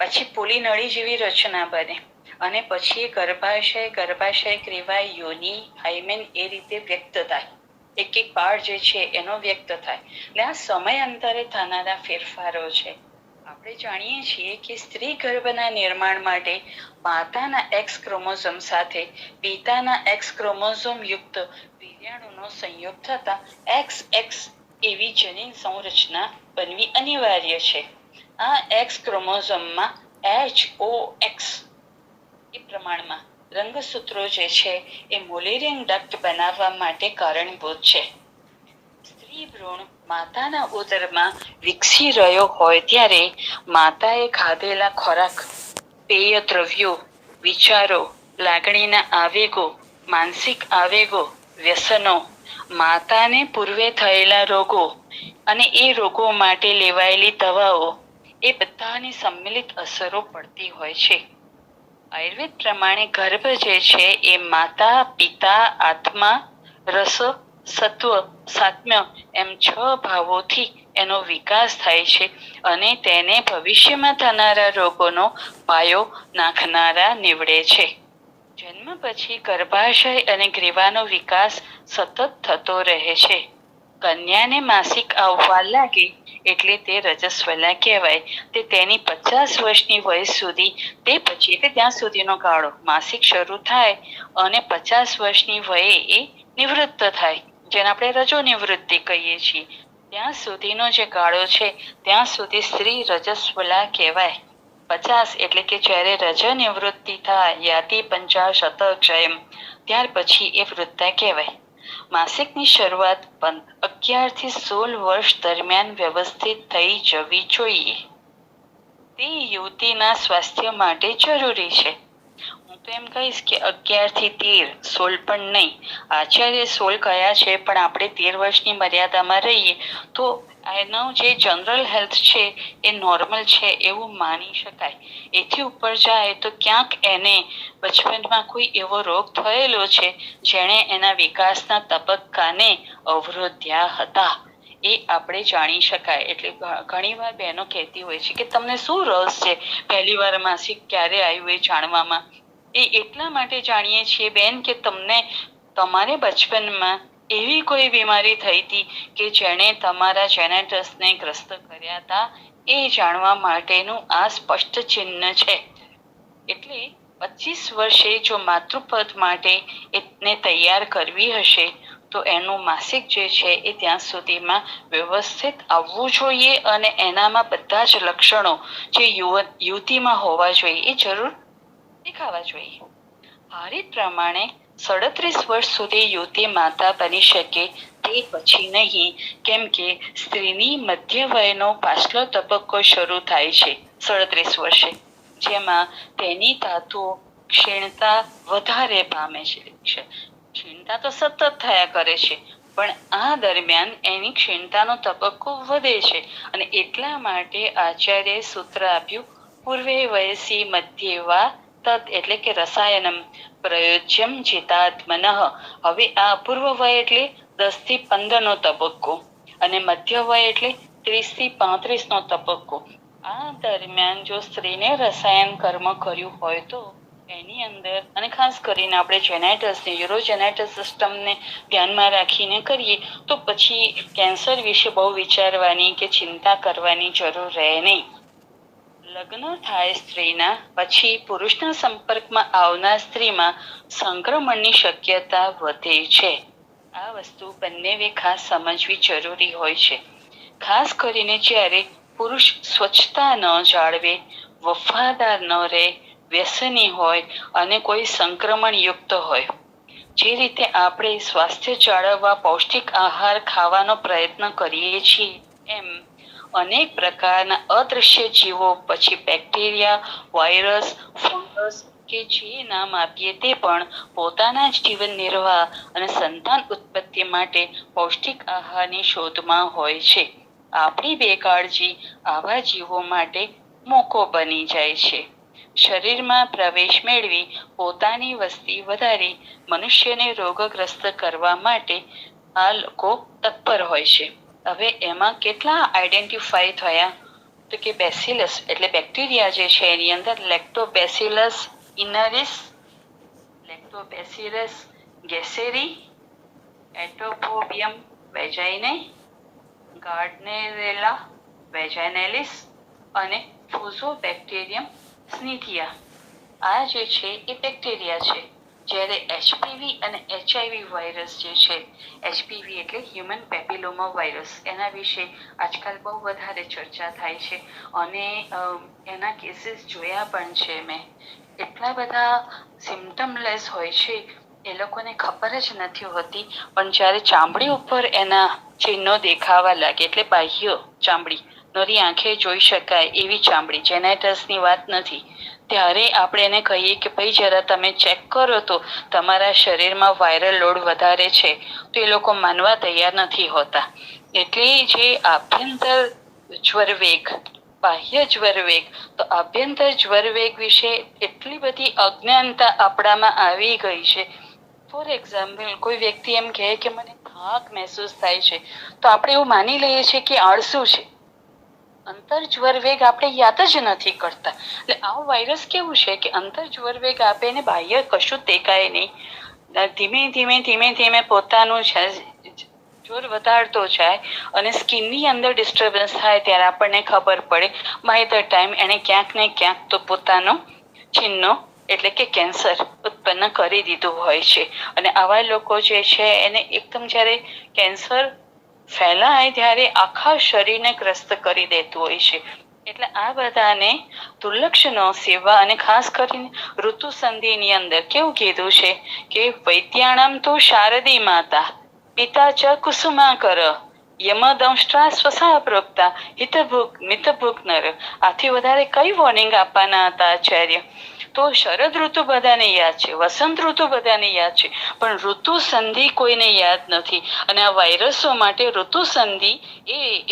પછી પોલી નળી જેવી રચના બને અને પછી ગર્ભાશય ગ્રીવા, યોની, હાઇમેન એ રીતે વ્યક્ત થાય. એક એક પાર્ટ જે છે એનો વ્યક્ત થાય. એટલે આ સમયાંતરે થનારા ફેરફારો છે. આપણે જાણીએ છીએ કે સ્ત્રી ગર્ભના નિર્માણ માટે માતાના એક્સ ક્રોમોઝોમ સાથે પિતાના એક્સ ક્રોમોઝોમ યુક્ત વીર્યાણુનો સંયોગ થતા XX એવી જનીન સંરચના બનવી અનિવાર્ય છે. આ એક્સ ક્રોમોઝોમમાં HOX એ પ્રમાણમાં રંગસૂત્રો જે છે એ મુલેરિયન ડક્ટ બનાવવા માટે કારણભૂત છે. સ્ત્રી ભ્રૂણ માતાના ઉદરમાં વિકસી રહ્યો હોય ત્યારે માતાએ ખાધેલા ખોરાક, પેય દ્રવ્યો, વિચારો, લાગણીના આવેગો, માનસિક આવેગો, વ્યસનો, માતાને પૂર્વે થયેલા રોગો અને એ રોગો માટે લેવાયેલી દવાઓ, એ બધાની સંમિલિત અસરો પડતી હોય છે. આયુર્વેદ પ્રમાણે ગર્ભ જે છે એ માતા, પિતા, આત્મા, રસ, સત્વ, સાત્મ્ય એમ 6 ભાવોથી એનો વિકાસ થાય છે અને તેને ભવિષ્યમાં થનારા રોગોનો પાયો નાખનારા નીવડે છે. જન્મ પછી ગર્ભાશય અને ગ્રીવાનો વિકાસ સતત થતો રહે છે. કન્યાને માસિક આવવા લાગે એટલે તે રજસ્વલા કહેવાય. તે તેની 50 વર્ષની વય સુધી, તે પછી એટલે ત્યાં સુધીનો ગાળો, માસિક શરૂ થાય અને 50 વર્ષની વયે એ નિવૃત્ત થાય, જેને આપણે રજો નિવૃત્તિ કહીએ છીએ. ત્યાં સુધીનો જે ગાળો છે ત્યાં સુધી સ્ત્રી રજસ્વલા કહેવાય. 50 એટલે કે જ્યારે રજ નિવૃત્તિ થાય યાતિ 50 શતક્ષયમ ત્યાર પછી એ વૃદ્ધા કહેવાય. માસિકની શરૂઆત 11 થી 16 વર્ષ દરમિયાન વ્યવસ્થિત થઈ જવી જોઈએ. તે યુવતીના સ્વાસ્થ્ય માટે જરૂરી છે. હું તો એમ કહીશ કે 11 થી 13, 16 પણ નહીં. આચાર્ય 16 કયા છે પણ આપણે 13 વર્ષની મર્યાદામાં રહીએ તો એનો જે જનરલ હેલ્થ છે એ નોર્મલ છે એવું માની શકાય. એથી ઉપર જાય તો ક્યાંક એને બચપનમાં કોઈ એવો રોગ થયેલો છે જેણે એના વિકાસના તબક્કાને અવરોધ્યા હતા એ આપણે જાણી શકાય. એટલે ઘણી વાર બહેનો કહેતી હોય છે કે તમને શું રસ છે પહેલી વાર માસિક ક્યારે આવ્યું એ જાણવામાં. એ એટલા માટે જાણીએ છીએ બેન કે તમને તમારે બચપનમાં એવી કોઈ બીમારી થઈ હતી કે જેણે તમારા જેનેટસને ગ્રસ્ત કર્યા હતા એ જાણવા માટેનું આ સ્પષ્ટ ચિહ્ન છે. એટલે 25 વર્ષે જો માતૃપદ માટે એને તૈયાર કરવી હશે તો એનું માસિક જે છે એ ત્યાં સુધીમાં વ્યવસ્થિત આવવું જોઈએ અને એનામાં બધા જ લક્ષણો જે યુવતીમાં હોવા જોઈએ એ જરૂર દેખાવા જોઈએ. હારીત પ્રમાણે 37 વર્ષ સુધી યુવતી માતા બની શકે તે પછી નહીં, કેમ કે સ્ત્રીની મધ્ય વયનો પાછલો તબક્કો શરૂ થાય છે 37 વર્ષે, જેમાં તેની ધાતુઓ ક્ષીણતા વધારે પામે છે. ક્ષીણતા તો સતત થયા કરે છે પણ આ દરમિયાન એની ક્ષીણતાનો તબક્કો વધે છે અને એટલા માટે આચાર્ય સૂત્ર આપ્યું પૂર્વે વયસી મધ્યેવા તદ એટલે કે રસાયણમ પ્રયોજ્યમ ચિતાત્મનઃ. હવે આ અપૂર્વ વય એટલે 10 થી 15 નો તબક્કો અને મધ્ય વય એટલે 30 થી 35 નો તબક્કો. આ દરમિયાન જો સ્ત્રીને રસાયણ કર્મ કર્યું હોય તો એની અંદર અને ખાસ કરીને આપણે જેનેટસને યુરોજેનેટસ સિસ્ટમને ધ્યાનમાં રાખીને કરીએ તો પછી કેન્સર વિશે બહુ વિચારવાની કે ચિંતા કરવાની જરૂર રહે નહીં. લગ્ન થાય સ્ત્રીના પછી પુરુષના સંપર્કમાં આવનાર સ્ત્રીમાં સંક્રમણની શક્યતા વધે છે. આ વસ્તુ બંને ખાસ સમજવી જરૂરી હોય છે. ખાસ કરીને જ્યારે પુરુષ સ્વચ્છતા ન જાળવે, વફાદાર ન રહે, વ્યસની હોય અને કોઈ સંક્રમણ યુક્ત હોય. જે રીતે આપણે સ્વાસ્થ્ય જાળવવા પૌષ્ટિક આહાર ખાવાનો પ્રયત્ન કરીએ છીએ એમ અનેક પ્રકારના અદૃશ્ય જીવો પછી બેક્ટેરિયા, વાયરસ, ફંગસ કે જે નામ આપીએ તે પણ પોતાના જીવન નિર્વાહ અને સંતાન ઉત્પત્તિ માટે પૌષ્ટિક આહારની શોધમાં હોય છે. આપણી બેકાળજી આવા જીવો માટે મોકો બની જાય છે. શરીરમાં પ્રવેશ મેળવી પોતાની વસ્તી વધારી મનુષ્યને રોગગ્રસ્ત કરવા માટે આ લોકો તત્પર હોય છે. હવે એમાં કેટલા આઈડેન્ટિફાઈ થયા તો કે બેસિલસ એટલે બેક્ટેરિયા જે છે એની અંદર લેક્ટોબેસિલસ ઇનરિસ, લેક્ટોબેસિલસ ગેસેરી, એટોફોબિયમ વેજાઇને, ગાર્ડનેરેલા વેજાઇનેલિસ અને ફુઝોબેક્ટેરિયમ સ્નિથિયા. આ જે છે એ બેક્ટેરિયા છે. જ્યારે એચપીવી અને એચઆઈવી વાયરસ જે છે, એચપીવી એટલે હ્યુમન પેપિલોમા વાયરસ, એના વિશે આજકાલ બહુ વધારે ચર્ચા થાય છે અને એના કેસીસ જોયા પણ છે મેં. એટલા બધા સિમ્ટમલેસ હોય છે એ લોકોને ખબર જ નથી હોતી, પણ જ્યારે ચામડી ઉપર એના ચિહ્નો દેખાવા લાગે એટલે બાહ્ય ચામડી નરી આંખે જોઈ શકાય એવી ચામડી, જેનેટસની વાત નથી, ત્યારે આપણે એને કહીએ કે ભાઈ જરા તમે ચેક કરો તો તમારા શરીરમાં વાયરલ લોડ વધારે છે, તો એ લોકો માનવા તૈયાર નથી હોતા. એટલે જે આભ્યંતર જ્વરવેગ, બાહ્ય જ્વરવેગ, તો આભ્યંતર જ્વરવેગ વિશે એટલી બધી અજ્ઞાનતા આપણામાં આવી ગઈ છે. ફોર એક્ઝામ્પલ, કોઈ વ્યક્તિ એમ કહે કે મને થાક મહેસૂસ થાય છે તો આપણે એવું માની લઈએ છીએ કે આળસુ છે. અંતર જ્વરવેગ આપણે યાદ જ નથી કરતા. એટલે આ વાયરસ કેવું છે કે અંતર જ્વરવેગ આપે ને બાહ્ય કશું દેખાય નહીં, ધીમે ધીમે ધીમે ધીમે પોતાનું જોર વધારતો જાય અને સ્કિનની અંદર ડિસ્ટર્બન્સ થાય ત્યારે આપણને ખબર પડે બાય ધ ટાઈમ એને ક્યાંક ને ક્યાંક તો પોતાનું ચિહ્નો એટલે કે કેન્સર ઉત્પન્ન કરી દીધું હોય છે. અને આવા લોકો જે છે એને એકદમ જ્યારે કેન્સર ફેલાય ત્યારે આખા શરીરને ગ્રસ્ત કરી દેતું હોય છે. એટલે આ બધાને દુર્લક્ષ ન સેવા, અને ખાસ કરીને ઋતુ સંધિની અંદર કેવું કીધું છે કે વૈદ્યાણામ તો શારદી માતા પિતા ચ કુસુમાકર યમદંષ્ટ્રા સ્વસા પ્રોક્તા હિતભૂક મિતભૂક નર. આથી વધારે કઈ વોર્નિંગ આપવાના હતા આચાર્ય? તો શરદ ઋતુ બધાને યાદ છે, વસંત ઋતુ બધાને યાદ છે, પણ ઋતુ સંધિ કોઈને યાદ નથી. અને આ વાયરસો માટે ઋતુ સંધિ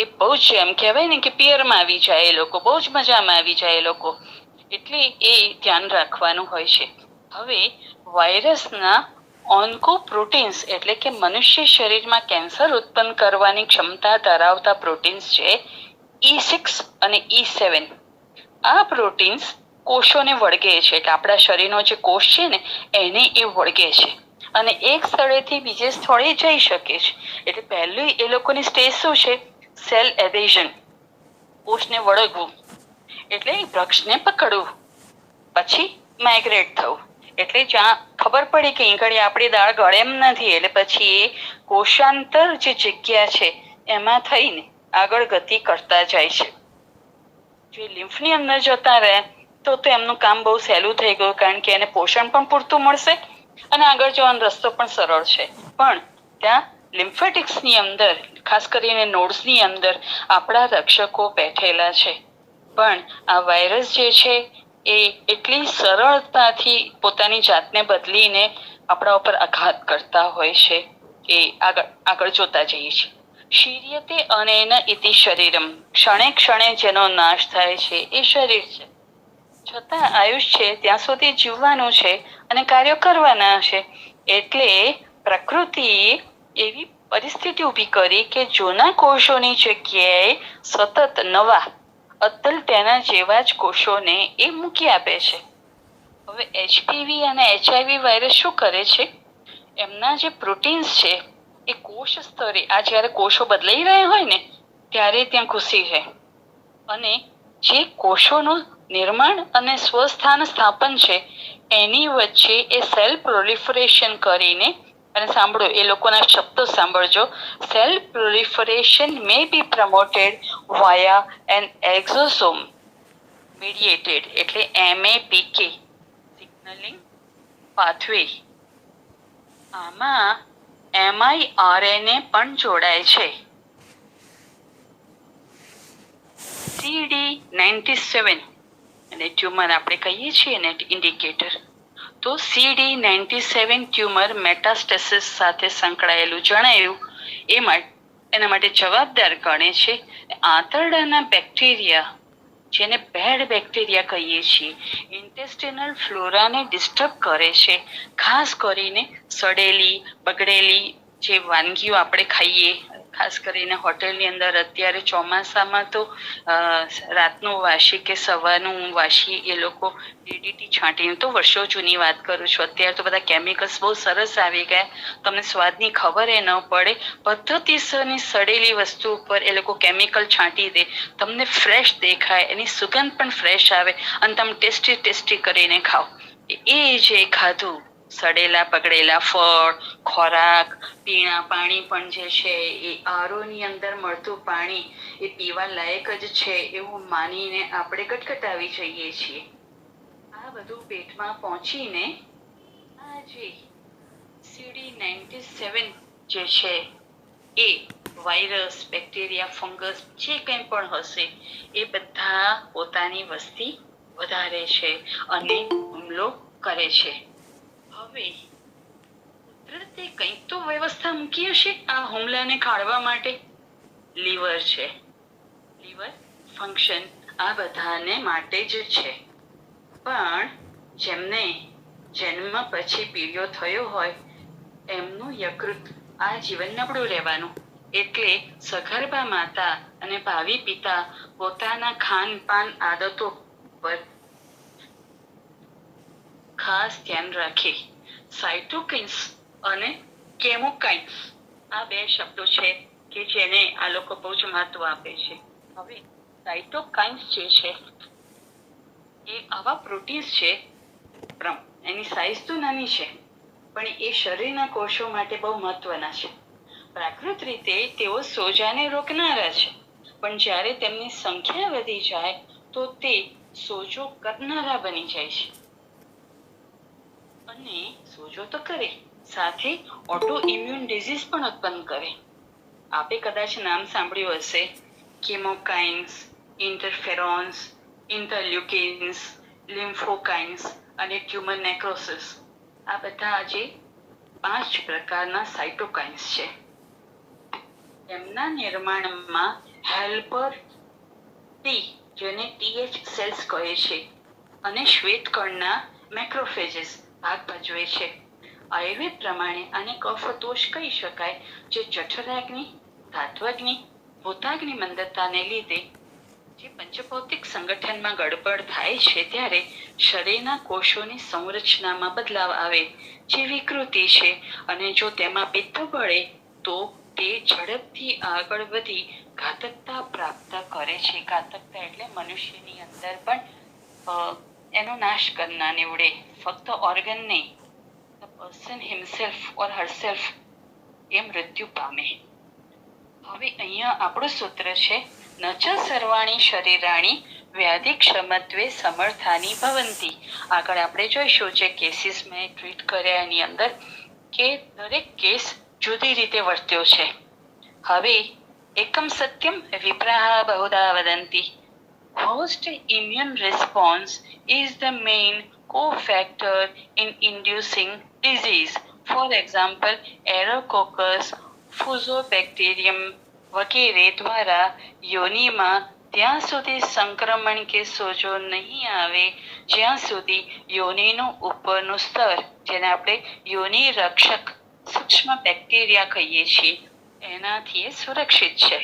એ બહુ જ એમ કહેવાય ને કે પિયરમાં આવી જાય એ લોકો, બહુ જ મજામાં આવી જાય એ લોકો. એટલે એ ધ્યાન રાખવાનું હોય છે. હવે વાયરસના ઓન્કોપ્રોટીન્સ એટલે કે મનુષ્ય શરીરમાં કેન્સર ઉત્પન્ન કરવાની ક્ષમતા ધરાવતા પ્રોટીન્સ છે E6 અને E7. આ પ્રોટીન્સ કોષોને વળગે છે, એટલે આપણા શરીરનો જે કોષ છે ને એને એ વળગે છે અને એક સ્થળેથી બીજે સ્થળે જઈ શકે છે. એટલે પહેલું એ લોકોની સ્ટેજ શું છે? સેલ એડેઝન, કોષને વળગવું, એટલે વૃક્ષને પકડવું, પછી માઇગ્રેટ થવું. એટલે જ્યાં ખબર પડી કે અહીં આપણી દાળ ગળે એમ નથી, એટલે પછી એ કોષાંતર જે જગ્યા છે એમાં થઈને આગળ ગતિ કરતા જાય છે. જો લિમ્ફની અંદર જતા રહે તો એમનું કામ બહુ સહેલું થઈ ગયું, કારણ કે એને પોષણ પણ પૂરતું મળશે અને આગળ જવાનો રસ્તો પણ સરળ છે. પણ ત્યાં લિમ્ફેટિક્સની અંદર, ખાસ કરીને નોડ્સની અંદર આપણા રક્ષકો બેઠેલા છે. પણ આ વાયરસ જે છે એ એટલી સરળતાથી પોતાની જાતને બદલીને આપણા ઉપર આઘાત કરતા હોય છે. એ આગળ જોતા જઈએ છીએ. શીર્યતે અનેન ઇતિ શરીરમ, ક્ષણે ક્ષણે જેનો નાશ થાય છે એ શરીર છે. છતાં આયુષ છે ત્યાં સુધી જીવવાનું છે અને કાર્યો કરવાના છે. એટલે પ્રકૃતિ એવી પરિસ્થિતિ ઊભી કરી કે જૂના કોષોની જગ્યાએ સતત નવા અદ્દલ તેના જેવા જ કોષોને એ મૂકી આપે છે. હવે HPV અને HIV વાયરસ શું કરે છે? એમના જે પ્રોટીન્સ છે એ કોષ સ્તરે, આ જ્યારે કોષો બદલાઈ રહ્યા હોય ને ત્યારે ત્યાં ઘૂસી જાય અને જે કોષોનું નિર્માણ અને સ્વસ્થાન સ્થાપન છે એની વચ્ચે એ સેલ પ્રોલિફરેશન કરીને, અને સાંભળો એ લોકોના શબ્દો સાંભળજો, સેલ પ્રોલિફરેશન મે બી પ્રમોટેડ વાયા એન એક્ઝોસોમ મીડિયેટેડ, એટલે MAPK સિગ્નલિંગ પાથવે. આમાં mRNA પણ જોડાય છે. CD97 અને ટ્યુમર આપણે કહીએ છીએ ને ઇન્ડિકેટર, તો CD97 ટ્યુમર મેટાસ્ટેસિસ સાથે સંકળાયેલું જણાયું. એના માટે જવાબદાર ગણે છે આંતરડાના બેક્ટેરિયા, જેને બેડ બેક્ટેરિયા કહીએ છીએ, ઇન્ટેસ્ટિનલ ફ્લોરાને ડિસ્ટર્બ કરે છે. ખાસ કરીને સડેલી બગડેલી જે વાનગીઓ આપણે ખાઈએ, ખાસ કરીને હોટેલની અંદર અત્યારે ચોમાસામાં તો રાતનું વાસી કે સવારનું વાસી એ લોકો DDT છાંટીને, તો વર્ષો જૂની વાત કરું છું, અત્યારે તો બધા કેમિકલ્સ બહુ સરસ આવી ગયા, તમને સ્વાદની ખબર એ ન પડે, પદ્ધતિસરની સડેલી વસ્તુ ઉપર એ લોકો કેમિકલ છાંટી દે, તમને ફ્રેશ દેખાય, એની સુગંધ પણ ફ્રેશ આવે અને તમે ટેસ્ટી ટેસ્ટી કરીને ખાઓ. એ જે ખાધું સડેલા પકડેલા ફળ, ખોરાક, પીણા પાણી પણ જે છે એ આરોની અંદર મળતું પાણી એ પીવા લાયક જ છે એવું માનીને આપણે કટકટાવી જઈએ છીએ. આ બધું પેટમાં પહોંચીને આ જે CD97 જે છે એ વાયરસ, બેક્ટેરિયા, ફંગસ જે કંઈ પણ હશે એ બધા પોતાની વસ્તી વધારે છે અને હુમલો કરે છે. હવે કુદરતે કંઈક તો વ્યવસ્થા મૂકી હશે આ હુમલાને ખાળવા માટે. લીવર છે, લીવર ફંક્શન આ બધાને માટે જ છે. પણ જેમને જન્મ પછી પીળિયો થયો હોય એમનું યકૃત આ જીવન નબળું રહેવાનું. એટલે સગર્ભા માતા અને ભાવિ પિતા પોતાના ખાનપાન આદતો પર ખાસ ધ્યાન રાખે. સાયટોકિન્સ અને કેમોકાઇન્સ આ બે શબ્દો છે કે જેને આ લોકો બહુ જ મહત્વ આપે છે. હવે સાયટોકાઇન્સ જે છે એ આવા પ્રોટીન્સ છે, એની સાઇઝ તો નાની છે પણ એ શરીરના કોષો માટે બહુ મહત્વના છે. પ્રાકૃત રીતે તેઓ સોજાને રોકનારા છે, પણ જ્યારે તેમની સંખ્યા વધી જાય તો તે સોજો કરનારા બની જાય છે. અને સોજો તો કરે, સાથે ઓટો ઇમ્યુન ડિઝીઝ પણ ઉત્પન્ન કરે. આપે કદાચ નામ સાંભળ્યું હશે, કેમોકાઇન્સ, ઇન્ટરફેરોન્સ, ઇન્ટરલ્યુકિન્સ, લિમ્ફોકાઇન્સ અને ટ્યુમર નેક્રોસિસ. આ બધા આજે 5 પ્રકારના સાઇટોકાઇન્સ છે. તેમના નિર્માણમાં હેલ્પર ટી, જેને ટીએચ સેલ્સ કહે છે, અને શ્વેતકણના મેક્રોફેજીસ ભાગ ભજવે છે. આયુર્વેદ પ્રમાણે આને કફદોષ કહી શકાય, જે જઠરાગ્નિ, ધાત્વાગ્નિ, ભૂતાગ્નિ મંદતાને લીધે જે પંચભૌતિક સંગઠનમાં ગડબડ થાય છે ત્યારે શરીરના કોષોની સંરચનામાં બદલાવ આવે, જે વિકૃતિ છે. અને જો તેમાં પિત્ત બળે તો તે ઝડપથી આગળ વધી ઘાતકતા પ્રાપ્ત કરે છે. ઘાતકતા એટલે મનુષ્યની અંદર પણ એનો નાશ કરનાર નીવડે. ફક્ત ઓર્ગન નહીં, the person himself or herself એ મૃત્યુ પામે. હવે અહીંયા આપણું સૂત્ર છે, ન ચ સર્વાણી શરીરાણી વ્યાધિ ક્ષમત્વે સમર્થાની ભવંતી. આગળ આપણે જોઈશું જે કેસીસ મેં ટ્રીટ કર્યા એની અંદર કે દરેક કેસ જુદી રીતે વર્ત્યો છે. હવે એકમ Satyam વિપ્રાહ બહુધા વદંતી. Host immune response is the main cofactor in inducing disease. For example, Aerococcus, Fusobacterium વગેરે દ્વારા યોનિમાં ત્યાં સુધી સંક્રમણ કે સોજો નહીં આવે જ્યાં સુધી યોનિનું ઉપરનું સ્તર, જેને આપણે યોનિ રક્ષક સૂક્ષ્મ બેક્ટેરિયા કહીએ છીએ, એનાથી સુરક્ષિત છે.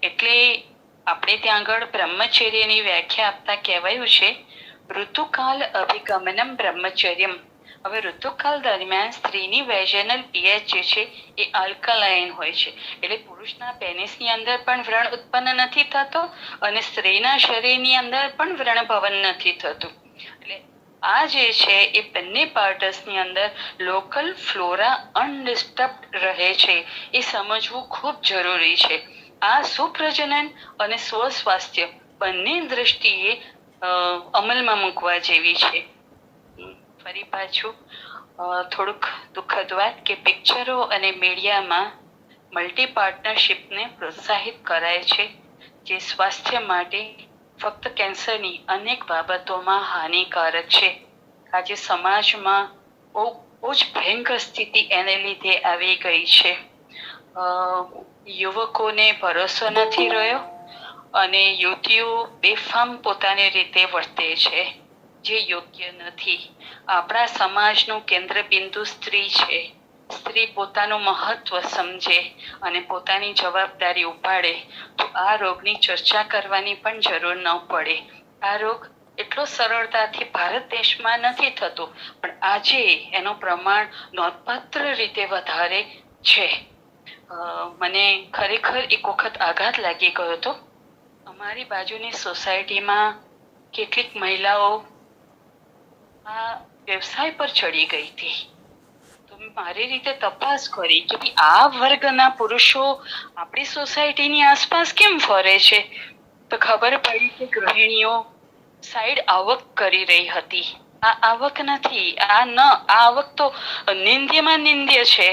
એટલે આપણે ત્યાં આગળ બ્રહ્મચર્યની વ્યાખ્યા આપતા કહેવાયું છે, ઋતુકાલ અભિગમનમ બ્રહ્મચર્યમ. હવે ઋતુકાલ દરમિયાન સ્ત્રીની વેજેનલ પીએચ જે છે એ આલ્કલાઇન હોય છે, એટલે પુરુષના પેનિસની અંદર પણ વ્રણ ઉત્પન્ન નથી થતો અને સ્ત્રીના શરીરની અંદર પણ વ્રણ ભવન નથી થતું. એટલે આ જે છે એ બંને પાર્ટસની અંદર લોકલ ફ્લોરા અનડિસ્ટર્બ્ડ રહે છે, એ સમજવું ખૂબ જરૂરી છે. આ સુપ્રજનન અને સ્વસ્વાસ્થ્ય બંને દ્રષ્ટિએ અમલમાં મૂકવા જેવી છે. ફરી પાછું થોડુંક દુઃખદ વાત કે પિક્ચરો અને મીડિયામાં મલ્ટી પાર્ટનરશિપને પ્રોત્સાહિત કરાય છે, જે સ્વાસ્થ્ય માટે ફક્ત કેન્સરની અનેક બાબતોમાં હાનિકારક છે. આજે સમાજમાં બહુ જ ભયંકર સ્થિતિ એને લીધે આવી ગઈ છે. યુવકોને ભરોસો નથી રહ્યો અને યુવતીઓ બેફામ પોતાની રીતે વર્તે છે, જે યોગ્ય નથી. આપણા સમાજનું કેન્દ્રબિંદુ સ્ત્રી છે. સ્ત્રી પોતાનું મહત્વ સમજે અને પોતાની જવાબદારી ઉપાડે તો આ રોગની ચર્ચા કરવાની પણ જરૂર ન પડે. આ રોગ એટલો સરળતાથી ભારત દેશમાં નથી થતો, પણ આજે એનું પ્રમાણ નોંધપાત્ર રીતે વધારે છે. મને ખરેખર એક વખત આઘાત લાગી ગયો હતો. અમારી બાજુની સોસાયટીમાં કેટલીક મહિલાઓ આ વ્યવસાય પર ચડી ગઈ હતી. તો મારી રીતે તપાસ કરી કે આ વર્ગના પુરુષો આપણી સોસાયટીની આસપાસ કેમ ફરે છે, તો ખબર પડી કે ગૃહિણીઓ સાઈડ આવક કરી રહી હતી. આ આવક નથી, આ આવક તો નિંદ્યમાં નિંદ્ય છે,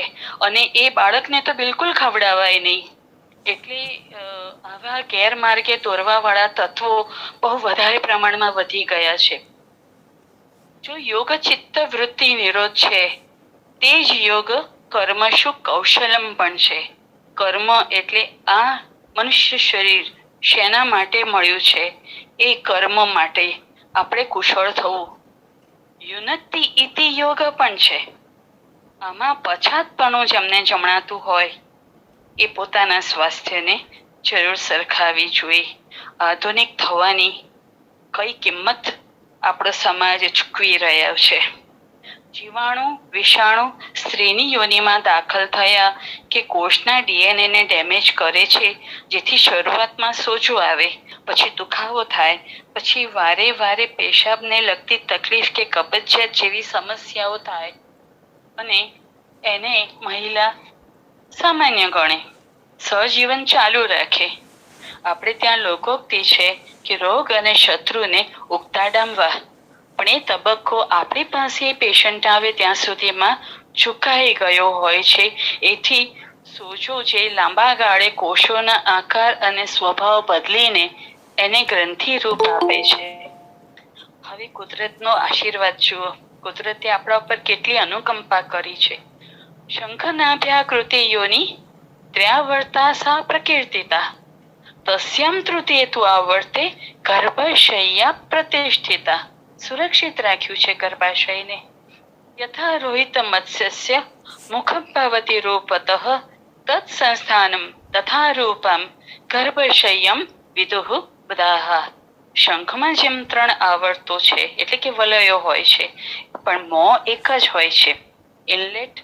અને એ બાળકને તો બિલકુલ ખવડાવાય નહીં. એટલે આવા ગેરમાર્ગે દોરવા વાળા તત્વો બહુ વધારે પ્રમાણમાં વધી ગયા છે. જો યોગ ચિત્ત વૃત્તિ નિરોધ છે, તે જ યોગ કર્મશુ કૌશલમ પણ છે. કર્મ એટલે આ મનુષ્ય શરીર શેના માટે મળ્યું છે, એ કર્મ માટે આપણે કુશળ થવું. યુનતિ ઇતિ યોગ પણ છે. આમાં પછાતપણું જેમને જમણાતું હોય એ પોતાના સ્વાસ્થ્યને જરૂર સરખાવી જોઈએ. આધુનિક થવાની કઈ કિંમત આપણો સમાજ ચૂકવી રહ્યો છે. જીવાણુ વિષાણુ સ્ત્રીની યોનિમાં દાખલ થયા કે કોષના ડીએનએ ને ડેમેજ કરે છે, જેથી શરૂઆતમાં સોજો આવે, પછી દુખાવો થાય, પછી વારે વારે પેશાબને લગતી તકલીફ કે કબજિયાત જેવી સમસ્યાઓ થાય અને એને મહિલા સામાન્ય ગણે, સહજીવન ચાલુ રાખે. આપણે ત્યાં લોકોક્તિ છે કે રોગ અને શત્રુને ઉગતા ડામવા, પણ એ તબક્કો આપણી પાસે પેશન્ટ આવે ત્યાં સુધીમાં ચૂકાઈ ગયો હોય છે. એથી સોજો જે લાંબા ગાળે કોષોના આકાર અને સ્વભાવ બદલીને એને ગ્રંથિ રૂપ આપે છે. હવે કુદરતનો આશીર્વાદ જુઓ. કુદરતે આપણા ઉપર કેટલી અનુકંપા કરી છે. શંખનાભ્યાકૃતિ યોની ત્ર્યાવર્તા સા પ્રકીર્તિતા તસ્યામ તૃતીય તુ આવર્તે ગર્ભશય્યા પ્રતિષ્ઠિતા. સુરક્ષિત રાખ્યું છે ગર્ભાશયને. યથા રોહિત મત્સ્યસ્ય મુખમ ભવતિ રૂપતઃ તત્ સંસ્થાનમ તથા રૂપમ ગર્ભશય્યમ વિદુઃ બધાઃ. શંખમાં જેમ 3 આવર્તો છે એટલે કે વલયો હોય છે, પણ મોં એક જ હોય છે. ઇનલેટ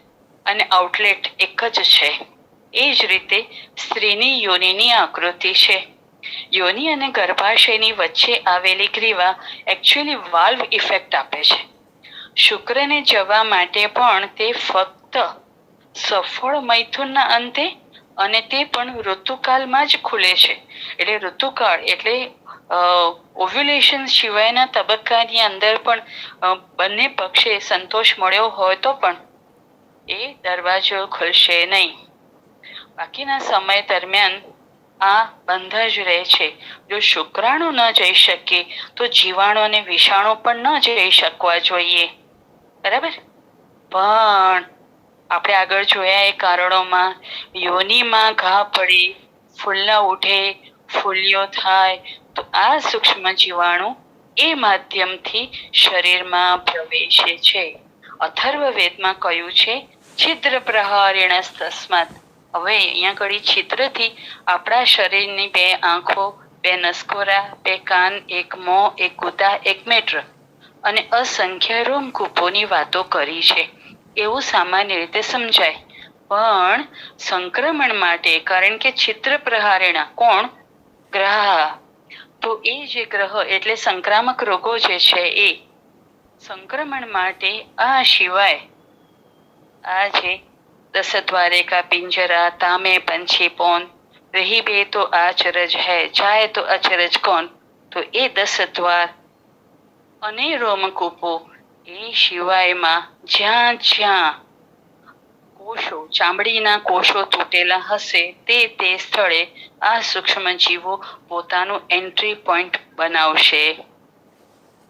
અને આઉટલેટ એક જ છે. એ જ રીતે સ્ત્રીની યોનિની આકૃતિ છે. યોનિ અને ગર્ભાશયની વચ્ચે આવેલી ગ્રીવા એકચ્યુઅલી વાલ્વ ઇફેક્ટ આપે છે. શુક્રને જવા માટે પણ તે ફક્ત સફળ મૈથુનના અંતે, અને તે પણ ઋતુકાળમાં જ ખુલે છે. એટલે ઋતુકાળ એટલે ઓવ્યુલેશન સિવાયના તબક્કાની અંદર પણ બંને પક્ષે સંતોષ મળ્યો હોય તો પણ એ દરવાજો ખુલશે નહીં. બાકીના સમય દરમિયાન આ બંધ જ રહે છે. જો શુક્રાણુ ન જઈ શકે તો જીવાણુ અને વિષાણુ પણ ન જઈ શકવા જોઈએ. બરાબર. પણ આપણે આગળ જોયા એ કારણોમાં યોનિમાં ઘા પડી, ફૂલ્લા ઉઠે, ફૂલ્યો થાય, તો આ સૂક્ષ્મ જીવાણુ એ માધ્યમથી શરીરમાં પ્રવેશે છે. અથર્વવેદમાં કહ્યું છે છિદ્ર પ્રહારેણ તસ્માત. હવે અહીંયા ઘડી છિદ્રથી આપણા શરીરની 2 આંખો, 2 નસકોરા, 2 કાન, 1 મોં, 1 ગુદા, 1 મેટર અને અસંખ્ય રોમકૂપોની વાતો કરી છે. એવું સામાન્ય રીતે સમજાય. પણ સંક્રમણ માટે, કારણ કે છિદ્ર પ્રહારેણા કોણ? ગ્રહ. તો એ જે ગ્રહ એટલે સંક્રામક રોગો જે છે એ સંક્રમણ માટે આ સિવાય આ જે 10 દ્વારિકા પિંજરા, તામે પંછી પોન, રહી બે તો આચરજ હૈ, જાય તો અચરજ કોણ. તો એ 10 દ્વાર અને રોમકૂપો એ સિવાયમાં જ્યાં જ્યાં કોષો, ચામડીના કોષો તૂટેલા હશે તે સ્થળે આ સૂક્ષ્મ જીવો પોતાનું એન્ટ્રી પોઈન્ટ બનાવશે.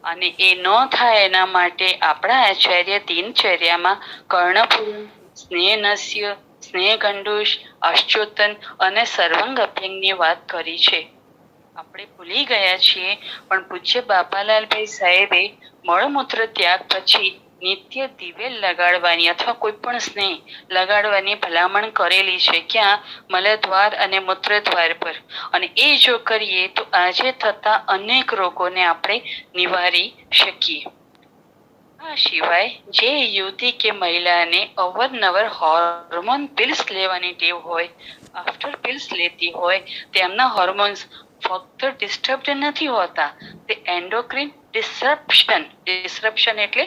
અને એ ન થાય એના માટે આપણા આચાર્ય દિનચર્યામાં કર્ણપૂર્ણ, સ્નેહનસ્ય, સ્નેહગંડુષ, અશ્ચોતન અને સર્વંગ અભ્યંગની વાત કરી છે. આપણે ભૂલી ગયા છીએ, પણ પૂજ્ય બાપાલાલભાઈ સાહેબે મળમૂત્ર ત્યાગ પછી નિત્ય દિવેલ લગાડવાની અથવા કોઈ પણ સ્નેહ લગાડવાની ભલામણ કરેલી છે. ક્યાં? મલદ્વાર અને મૂત્રદ્વાર પર. અને એ જો કરીએ તો આજે થતા અનેક રોગોને આપણે નિવારી શકીએ. આ સિવાય જે યુવતી કે મહિલાને અવારનવાર હોર્મોન પિલ્સ લેવાની ટેવ હોય, આફ્ટર પિલ્સ લેતી હોય, તેમના હોર્મોન્સ ફક્ત ડિસ્ટર્બ નથી હોતા, તે એન્ડોક્રીન ડિસરપ્શન એટલે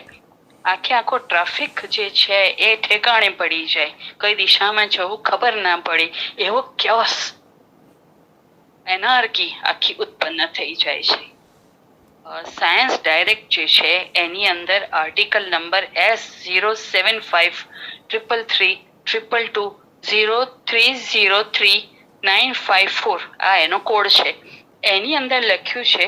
આખો ટ્રાફિક જે છે એ ઠેકાણે પડી જાય, કઈ દિશામાં જવું ખબર ના પડે, એવો કેઓસ, એનાર્કી આખી ઉત્પન્ન થઈ જાય છે. સાયન્સ ડાયરેક્ટ જે છે એની અંદર આર્ટિકલ નંબર S07532220303954 આ એનો કોડ છે. એની અંદર લખ્યું છે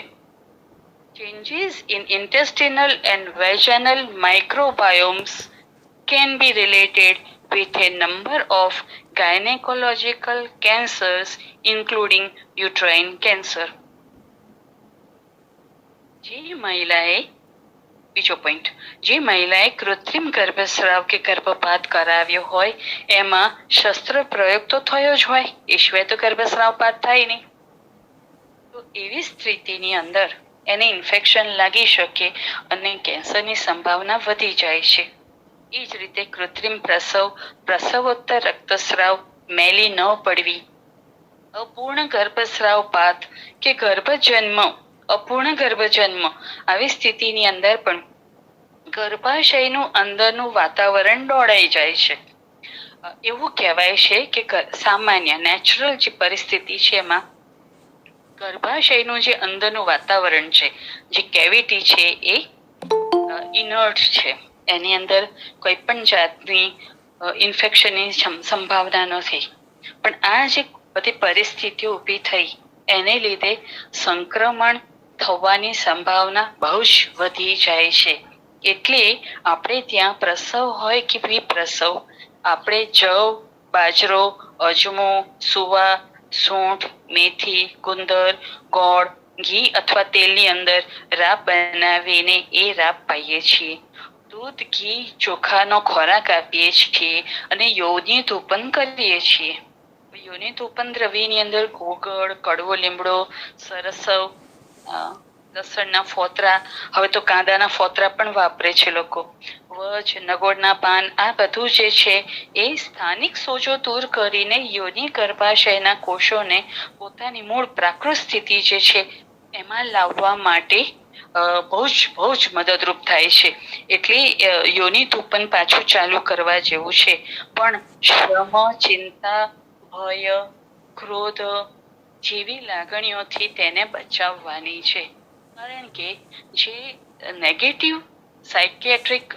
changes in intestinal and vaginal microbiomes can be related with a number of gynecological cancers including uterine cancer. જે મહિલાએ બીજો પોઈન્ટ, જે મહિલાએ કૃત્રિમ ગર્ભસ્રાવ કે ગર્ભપાત કરાવ્યો હોય એમાં શસ્ત્ર પ્રયોગ તો થયો જ હોય, એ સિવાય તો ગર્ભસ્રાવપાત થાય નહીં. તો એવી સ્થિતિની અંદર એને ઇન્ફેક્શન લાગી શકે અને કેન્સરની સંભાવના વધી જાય છે. એ જ રીતે કૃત્રિમ પ્રસવ, પ્રસવોત્તર રક્તસ્રાવ, મેલી ન પડવી, અપૂર્ણ ગર્ભસ્રાવપાત કે ગર્ભજન્મ, અપૂર્ણ ગર્ભજન્મ, આવી સ્થિતિની અંદર પણ ગર્ભાશયનું અંદરનું વાતાવરણ દોડાઈ જાય છે. એવું કહેવાય છે કે સામાન્ય નેચરલ જે પરિસ્થિતિ છે એમાં ગર્ભાશયનું જે અંદરનું વાતાવરણ છે, જે કેવિટી છે, એ ઇનર્ટ છે. એની અંદર કોઈ પણ જાતની ઇન્ફેક્શનની સંભાવના નથી. પણ આ જે બધી પરિસ્થિતિઓ ઊભી થઈ એને લીધે સંક્રમણ થવાની સંભાવના બહુ જ વધી જાય છે. એટલે આપણે ત્યાં પ્રસવ હોય કે વિપ્રસવ, આપણે જવ, બાજરો, અજમો, સુવા, સૂંઠ, મેથી, ગુંદર, ગોળ, ઘી અથવા તેલની અંદર રાબ બનાવીને એ રાબ પાઈએ છીએ. દૂધ, ઘી, ચોખાનો ખોરાક આપીએ છીએ અને યોની ધૂપન કરીએ છીએ. યોની ધૂપન દ્રવ્યની અંદર ગોગળ, કડવો લીમડો, સરસવ, લસણના ફોતરા, હવે તો કાંદાના ફોતરા પણ વાપરે છે લોકો, વજ, નગોળના પાન, આ બધું જે છે એ સ્થાનિક સોજો દૂર કરીને યોની ગર્ભાશયના કોષોને પોતાની મૂળ પ્રાકૃત સ્થિતિ જે છે એમાં લાવવા માટે બહુ જ મદદરૂપ થાય છે. એટલે યોની ધૂપન પાછું ચાલુ કરવા જેવું છે. પણ શ્રમ, ચિંતા, ભય, ક્રોધ જેવી લાગણીઓથી તેને બચાવવાની છે. કારણ કે જે નેગેટિવ સાયકિયાટ્રિક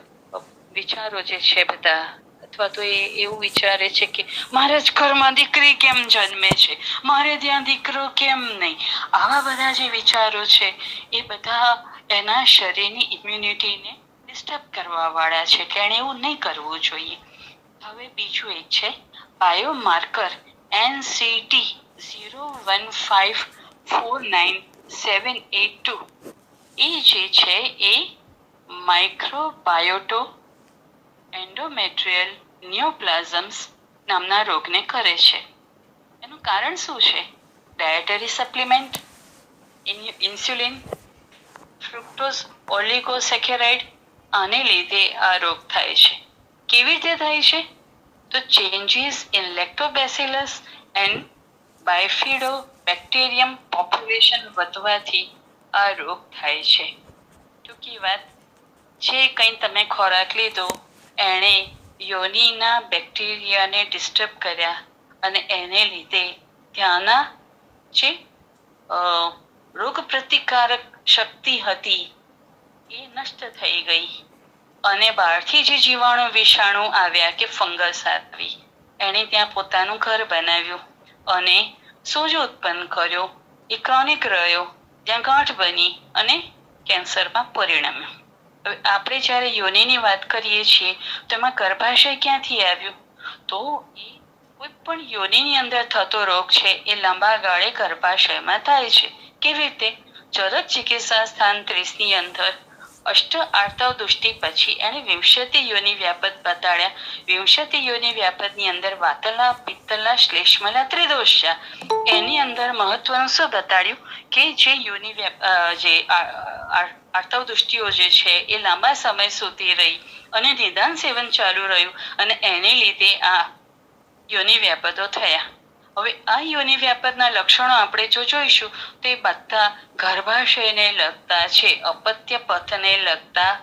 વિચારો જે છે બધા, અથવા તો એ એવું વિચારે છે કે મારા જ ઘરમાં દીકરી કેમ જન્મે છે, મારે ત્યાં દીકરો કેમ નહીં, આવા બધા જે વિચારો છે એ બધા એના શરીરની ઇમ્યુનિટીને ડિસ્ટર્બ કરવા વાળા છે. તેણે એવું નહીં કરવું જોઈએ. હવે બીજું એક છે બાયોમાર્કર NCT 01549782. એ જે છે એ માઇક્રોબાયોટો એન્ડોમેટ્રિયલ નિયોપ્લાઝમ્સ નામના રોગને કરે છે. એનું કારણ શું છે? ડાયટરી સપ્લિમેન્ટ, ઇન્સ્યુલિન, ફ્રુક્ટોઝ ઓલિગોસેકેરાઇડ, આને લીધે આ રોગ થાય છે. કેવી રીતે થાય છે? તો changes in lactobacillus and bifidobacterium population વધવાથી આ રોગ થાય છે. ટૂંકી વાત, જે કંઈ તમે ખોરાક લીધો એણે યોનિના બેક્ટેરિયાને ડિસ્ટર્બ કર્યા અને એને લીધે ત્યાંના જે રોગ પ્રતિકારક શક્તિ હતી એ નષ્ટ થઈ ગઈ અને બહારથી જે જીવાણુ વિષાણુ આવ્યા કે ફંગસ આવી, એણે ત્યાં પોતાનું ઘર બનાવ્યું અને સોજો ઉત્પન્ન કર્યો. એ ક્રોનિક રહ્યો, ત્યાં ગાંઠ બની અને કેન્સરમાં પરિણમ્યો. હવે આપણે જ્યારે યોનિની વાત કરીએ છીએ તો એમાં ગર્ભાશય ક્યાંથી આવ્યું? તો એ કોઈ પણ યોનિની અંદર થતો રોગ છે એ લાંબા ગાળે ગર્ભાશયમાં થાય છે. કેવી રીતે? ચરક ચિકિત્સા સ્થાન 30 ની અંદર અષ્ટ આર્તવ દુષ્ટિ પછી એને વિંશતિ યોનિ વ્યાપદ બતાડ્યા. વિંશતિ યોનિ વ્યાપદની અંદર વાતલા, પિત્તલા, શ્લેષ્મલા, ત્રિદોષ્યા, એની અંદર મહત્વનું શું બતાડ્યું કે જે યોનિ જે આર્તવ દુષ્ટિઓ જે છે એ લાંબા સમય સુધી રહી અને નિદાન સેવન ચાલુ રહ્યું અને એને લીધે આ યોનિ વ્યાપદો થયા. હવે આ યોનિ વ્યાપદના લક્ષણો આપણે જો જોઈશું તો એ બધા ગર્ભાશયને લગતા છે, અપત્ય પથને લગતા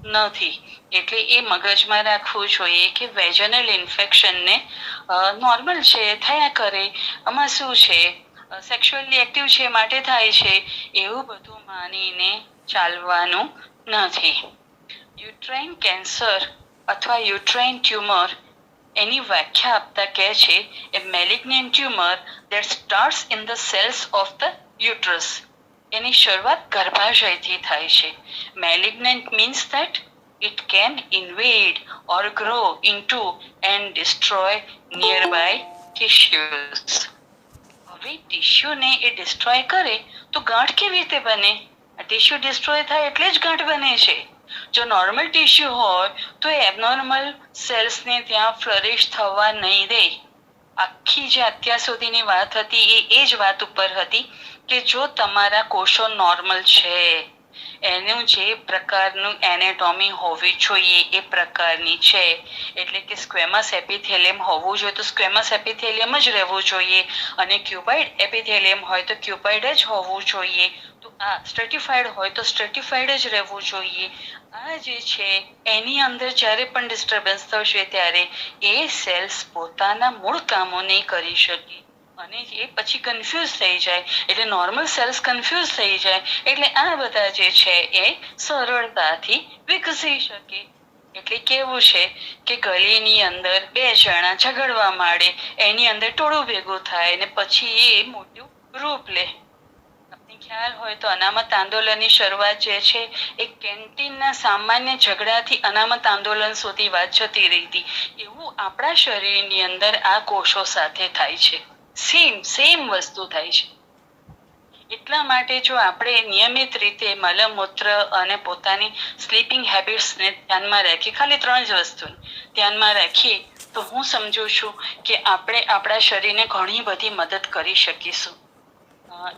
નથી. એટલે એ મગજમાં રાખવું જોઈએ કે વેજનલ ઇન્ફેક્શનને નોર્મલ છે, થયા કરે, આમાં શું છે, સેક્સ્યુઅલી એક્ટિવ છે માટે થાય છે, એવું બધું માનીને ચાલવાનું નથી. યુટ્રાઇન કેન્સર અથવા યુટ્રાઇન ટ્યુમર એની વ્યાખ્યા આપતા કહે છે a malignant tumour that starts in the cells of the uterus. એની શરૂઆત ગર્ભાશયથી થાય છે. મેલિગ્નન્ટ means that it can invade or grow into and destroy nearby tissues. હવે ટિશ્યુને એ ડિસ્ટ્રોય કરે તો ગાંઠ કેવી રીતે બને? ટિશ્યુ ડિસ્ટ્રોય થાય એટલે જ ગાંઠ બને છે. જો નોર્મલ ટિશ્યુ હોય તો એબનોર્મલ સેલ્સને ત્યાં ફ્લરિશ થવા નહીં દે. આખી જે અત્યાર સુધીની વાત હતી એ જ વાત ઉપર હતી કે જો તમારા કોષો નોર્મલ છે, એનું જે પ્રકારનું એનેટોમી હોવી જોઈએ એ પ્રકારની છે. એટલે કે સ્ક્વેમસ એપિથેલિયમ હોવું જોઈએ તો સ્ક્વેમસ એપિથેલિયમ જ રહેવું જોઈએ, અને ક્યુબાઇડ એપિથેલિયમ હોય તો ક્યુબાઇડ જ હોવું જોઈએ. તો આ સ્ટ્રેટિફાઈડ હોય તો સ્ટ્રેટિફાઈડ જ રહેવું જોઈએ. આ જે છે એની અંદર જ્યારે પણ ડિસ્ટર્બન્સ થશે ત્યારે એ સેલ્સ પોતાના મૂળ કામો નહીં કરી શકે, અને એ પછી કન્ફ્યુઝ થઈ જાય. એટલે નોર્મલ સેલ્સ કન્ફ્યુઝ થઈ જાય એટલે આ બધા જે છે એ સરળતાથી વિકસી શકે. એટલે કેવું છે કે ગલીની અંદર બે જણા ઝઘડવા માંડે, એની અંદર ટોળું ભેગું થાય ને પછી એ મોટું રૂપ લે. તમને ખ્યાલ હોય તો અનામત આંદોલનની શરૂઆત જે છે એ કેન્ટીનના સામાન્ય ઝઘડાથી અનામત આંદોલન સુધી વાત જતી રહી હતી. એવું આપણા શરીરની અંદર આ કોષો સાથે થાય છે. સેમ વસ્તુ થાય છે. એટલા માટે જો આપણે નિયમિત રીતે મલમૂત્ર અને પોતાની સ્લીપિંગ હેબિટ્સને ધ્યાનમાં રાખીએ, ખાલી 3 જ વસ્તુ ધ્યાનમાં રાખીએ તો હું સમજુ છું કે આપણે આપણા શરીરને ઘણી બધી મદદ કરી શકીશું.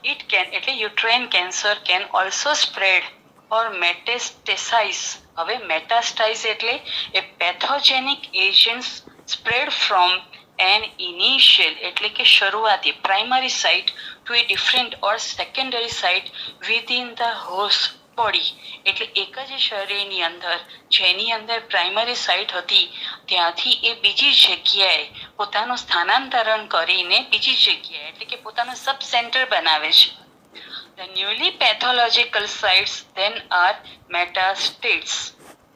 ઇટ કેન એટલે uterine cancer can also spread or metastasize. હવે મેટાસ્ટાઇઝ એટલે a pathogenic agents spread from an initial એટલે કે શરૂઆતી primary site to a different or secondary site within the host body. એટલે એક જ શરીરની અંદર જેની અંદર પ્રાઇમરી સાઇટ હતી ત્યાંથી એ બીજી જગ્યાએ પોતાનું સ્થાનાંતરણ કરીને બીજી જગ્યાએ એટલે કે પોતાનું સબ સેન્ટર બનાવે છે. The newly pathological sites then are metastates.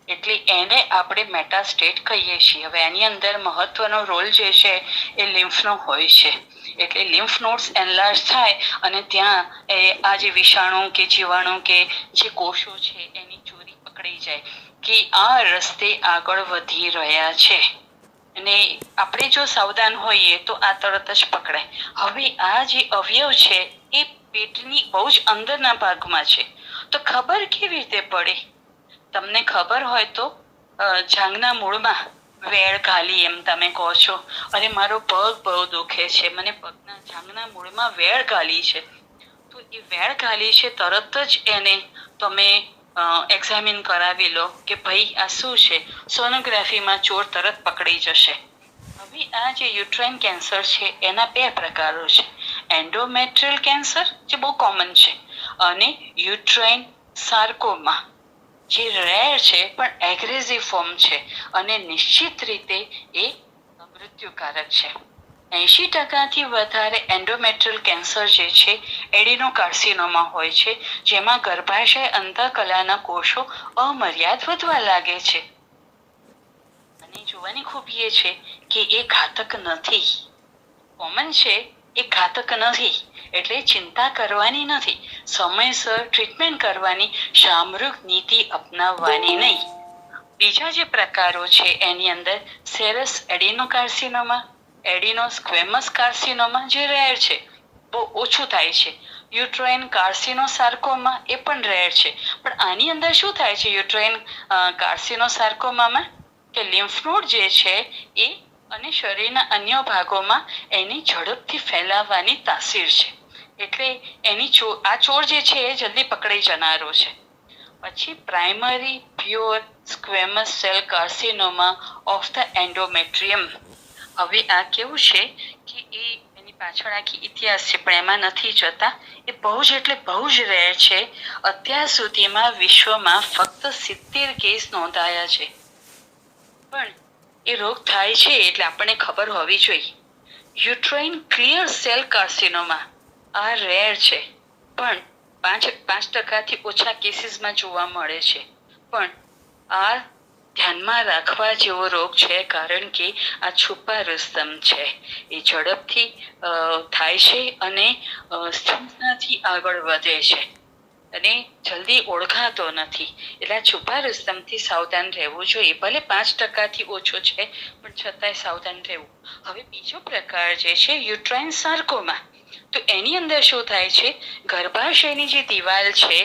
એટલે એને આપણે મેટાસ્ટેટ કહીએ છીએ. હવે એની અંદર મહત્વનો રોલ જે છે એ લિમ્ફનો હોય છે. એટલે લિમ્ફ નોડ્સ એનલાર્જ થાય અને ત્યાં આ જે વિષાણુ કે જીવાણુ કે જે કોષો છે એની ચોરી પકડાઈ જાય કે આ રસ્તે આગળ વધી રહ્યા છે, અને આપણે જો સાવધાન હોઈએ તો આ તરત જ પકડાય. હવે આ જે અવયવ છે એ પેટની બહુ જ અંદરના ભાગમાં છે, તો ખબર કેવી રીતે પડે? તમને ખબર હોય તો જાંઘના મૂળમાં વેળ ઘાલી, એમ તમે કહો છો, અરે મારો પગ બહુ દુખે છે, મને પગના જાંઘના મૂળમાં વેળ ઘાલી છે, તો એ વેળ ઘાલી છે તરત જ એને તમે એક્ઝામિન કરાવી લો કે ભાઈ આ શું છે. સોનોગ્રાફીમાં ચોર તરત પકડી જશે. હવે આ જે યુટ્રાઇન કેન્સર છે એના 2 પ્રકારો છે. એન્ડોમેટ્રિયલ કેન્સર જે બહુ કોમન છે, અને યુટ્રાઇન સાર્કોમા જે રેર છે પણ એગ્રેસિવ ફોર્મ છે અને નિશ્ચિત રીતે એ મૃત્યુકારક છે. 80% વધારે એન્ડોમેટ્રિયલ કેન્સર જે છે એડિનોકાર્સિનોમા હોય છે, જેમાં ગર્ભાશય અંતઃકલાના કોષો અમર્યાદ વધવા લાગે છે. અને જોવાની ખૂબી એ છે કે એ ઘાતક નથી. કોમન છે, એ ઘાતક નથી, એટલે ચિંતા કરવાની નથી. સમયસર ટ્રીટમેન્ટ કરવાની, સામૂહિક નીતિ અપનાવવાની નહીં. બીજા જે પ્રકારો છે એની અંદર સેરસ એડિનોકાર્સિનોમા, એડિનોસ્ક્વેમસ કાર્સિનોમા જે રેર છે, બહુ ઓછું થાય છે. યુટ્રાઇન કાર્સિનોસાર્કોમા એ પણ રેર છે. પણ આની અંદર શું થાય છે યુટ્રાઇન કાર્સિનોસાર્કોમામાં કે લિમ્ફ નોડ જે છે એ અને શરીરના અન્ય ભાગોમાં એની ઝડપથી ફેલાવવાની તાસીર છે. એટલે એની આ ચોર જે છે એ જલ્દી પકડાઈ જનારો છે. પછી primary pure squamous cell carcinoma of the endometrium. હવે આ કેવું છે કે એની પાછળ આખી ઇતિહાસ છે પણ એમાં નથી જતા. એ બહુ જ એટલે બહુ જ રેર છે. અત્યાર સુધીમાં વિશ્વમાં ફક્ત 70 કેસ નોંધાયા છે. પણ એ રોગ થાય છે એટલે આપણને ખબર હોવી જોઈએ. યુટ્રાઇન ક્લિયર સેલ કાર્સિનોમા આ રેર છે, પણ 5% ઓછા કેસીસમાં જોવા મળે છે. પણ આ ધ્યાનમાં રાખવા જેવો રોગ છે, કારણ કે આ છુપા રુસ્તમ છે. એ ઝડપથી થાય છે અને સ્થિરતાથી આગળ વધે છે અને જલ્દી ઓળખાતો નથી. એટલે છુપા રુસ્તમથી સાવધાન રહેવું જોઈએ. ભલે 5%થી ઓછો છે પણ છતાંય સાવધાન રહેવું. હવે બીજો પ્રકાર જે છે યુટ્રાઇન સાર્કોમા, તો એની અંદર શું થાય છે, ગર્ભાશયની જે દિવાલ છે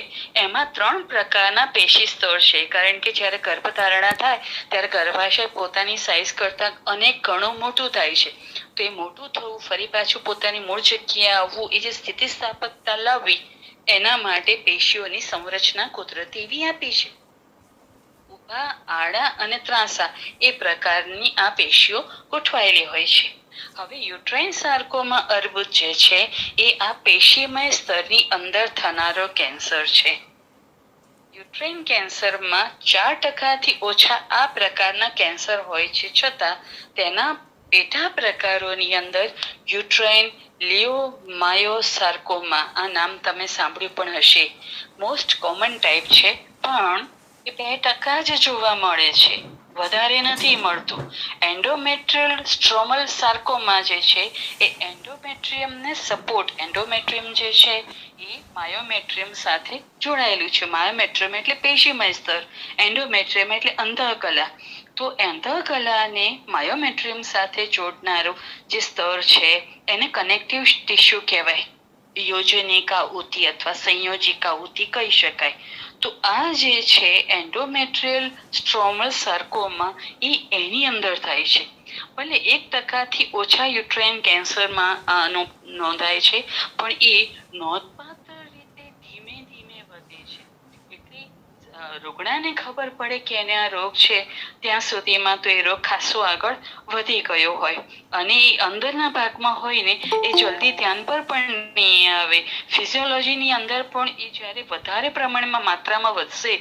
એમાં 3 પ્રકારના પેશી સ્તર છે. કારણ કે જ્યારે ગર્ભધારણા થાય ત્યારે ગર્ભાશય પોતાની સાઇઝ કરતાં અનેક ગણું મોટું થાય છે. તો એ મોટું થવું, ફરી પાછું પોતાની મૂળ જગ્યાએ આવવું, એ જે સ્થિતિસ્થાપકતા લાવવી એના માટે પેશીઓની સંરચના કુદરતી એવી આપી છે. ઊભા, આડા અને ત્રાંસા એ પ્રકારની આ પેશીઓ ગોઠવાયેલી હોય છે. હવે યુટ્રાઇન સાર્કોમા અર્બુદ જે છે એ આ પેશીમય સ્તરની અંદર થનારો કેન્સર છે. યુટ્રાઇન કેન્સરમાં 4% ઓછા આ પ્રકારના કેન્સર હોય છે, છતાં તેના પેટા પ્રકારોની અંદર યુટ્રાઇન લિયોમાયોસાર્કોમા, આ નામ તમે સાંભળ્યું પણ હશે, મોસ્ટ કોમન ટાઈપ છે, પણ એ 2% જ જોવા મળે છે, વધારે નથી મળતું. એન્ડોમેટ્રિયલ સ્ટ્રોમલ સાર્કોમા જે છે એ એન્ડોમેટ્રિયમને સપોર્ટ, એન્ડોમેટ્રિયમ જે છે એ માયોમેટ્રિયમ સાથે જોડાયેલું છે. માયોમેટ્રિયમ એટલે પેશીમય સ્તર, એન્ડોમેટ્રિયમ એટલે અંતઃકલા. તો અંતઃકલાને માયોમેટ્રિયમ સાથે જોડનારું જે સ્તર છે એને કનેક્ટિવ ટિશ્યુ કહેવાય. યોજનિકા ઉતિ અથવા સંયોજિકા ઉતિ કહી શકાય. તો આ જે છે એન્ડોમેટ્રિયલ સ્ટ્રોમલ સાર્કોમા એ એની અંદર થાય છે. ભલે 1% ઓછા યુટ્રાઇન કેન્સરમાં નોંધાય છે, પણ એ નોંધપાત્ર રીતે ધીમે ધીમે વધે છે. એટલે રૂગણાને ખબર પડે કે એને આ રોગ છે ત્યાં સુધીમાં તો એ રોગ ખાસો આગળ વધી ગયો હોય, અને એ અંદરના ભાગમાં હોય ને એ જલ્દી ધ્યાન પર પણ નહીં આવે. ફિઝિયોલોજીની અંદર પણ એ જ્યારે વધારે પ્રમાણમાં માત્રામાં વધશે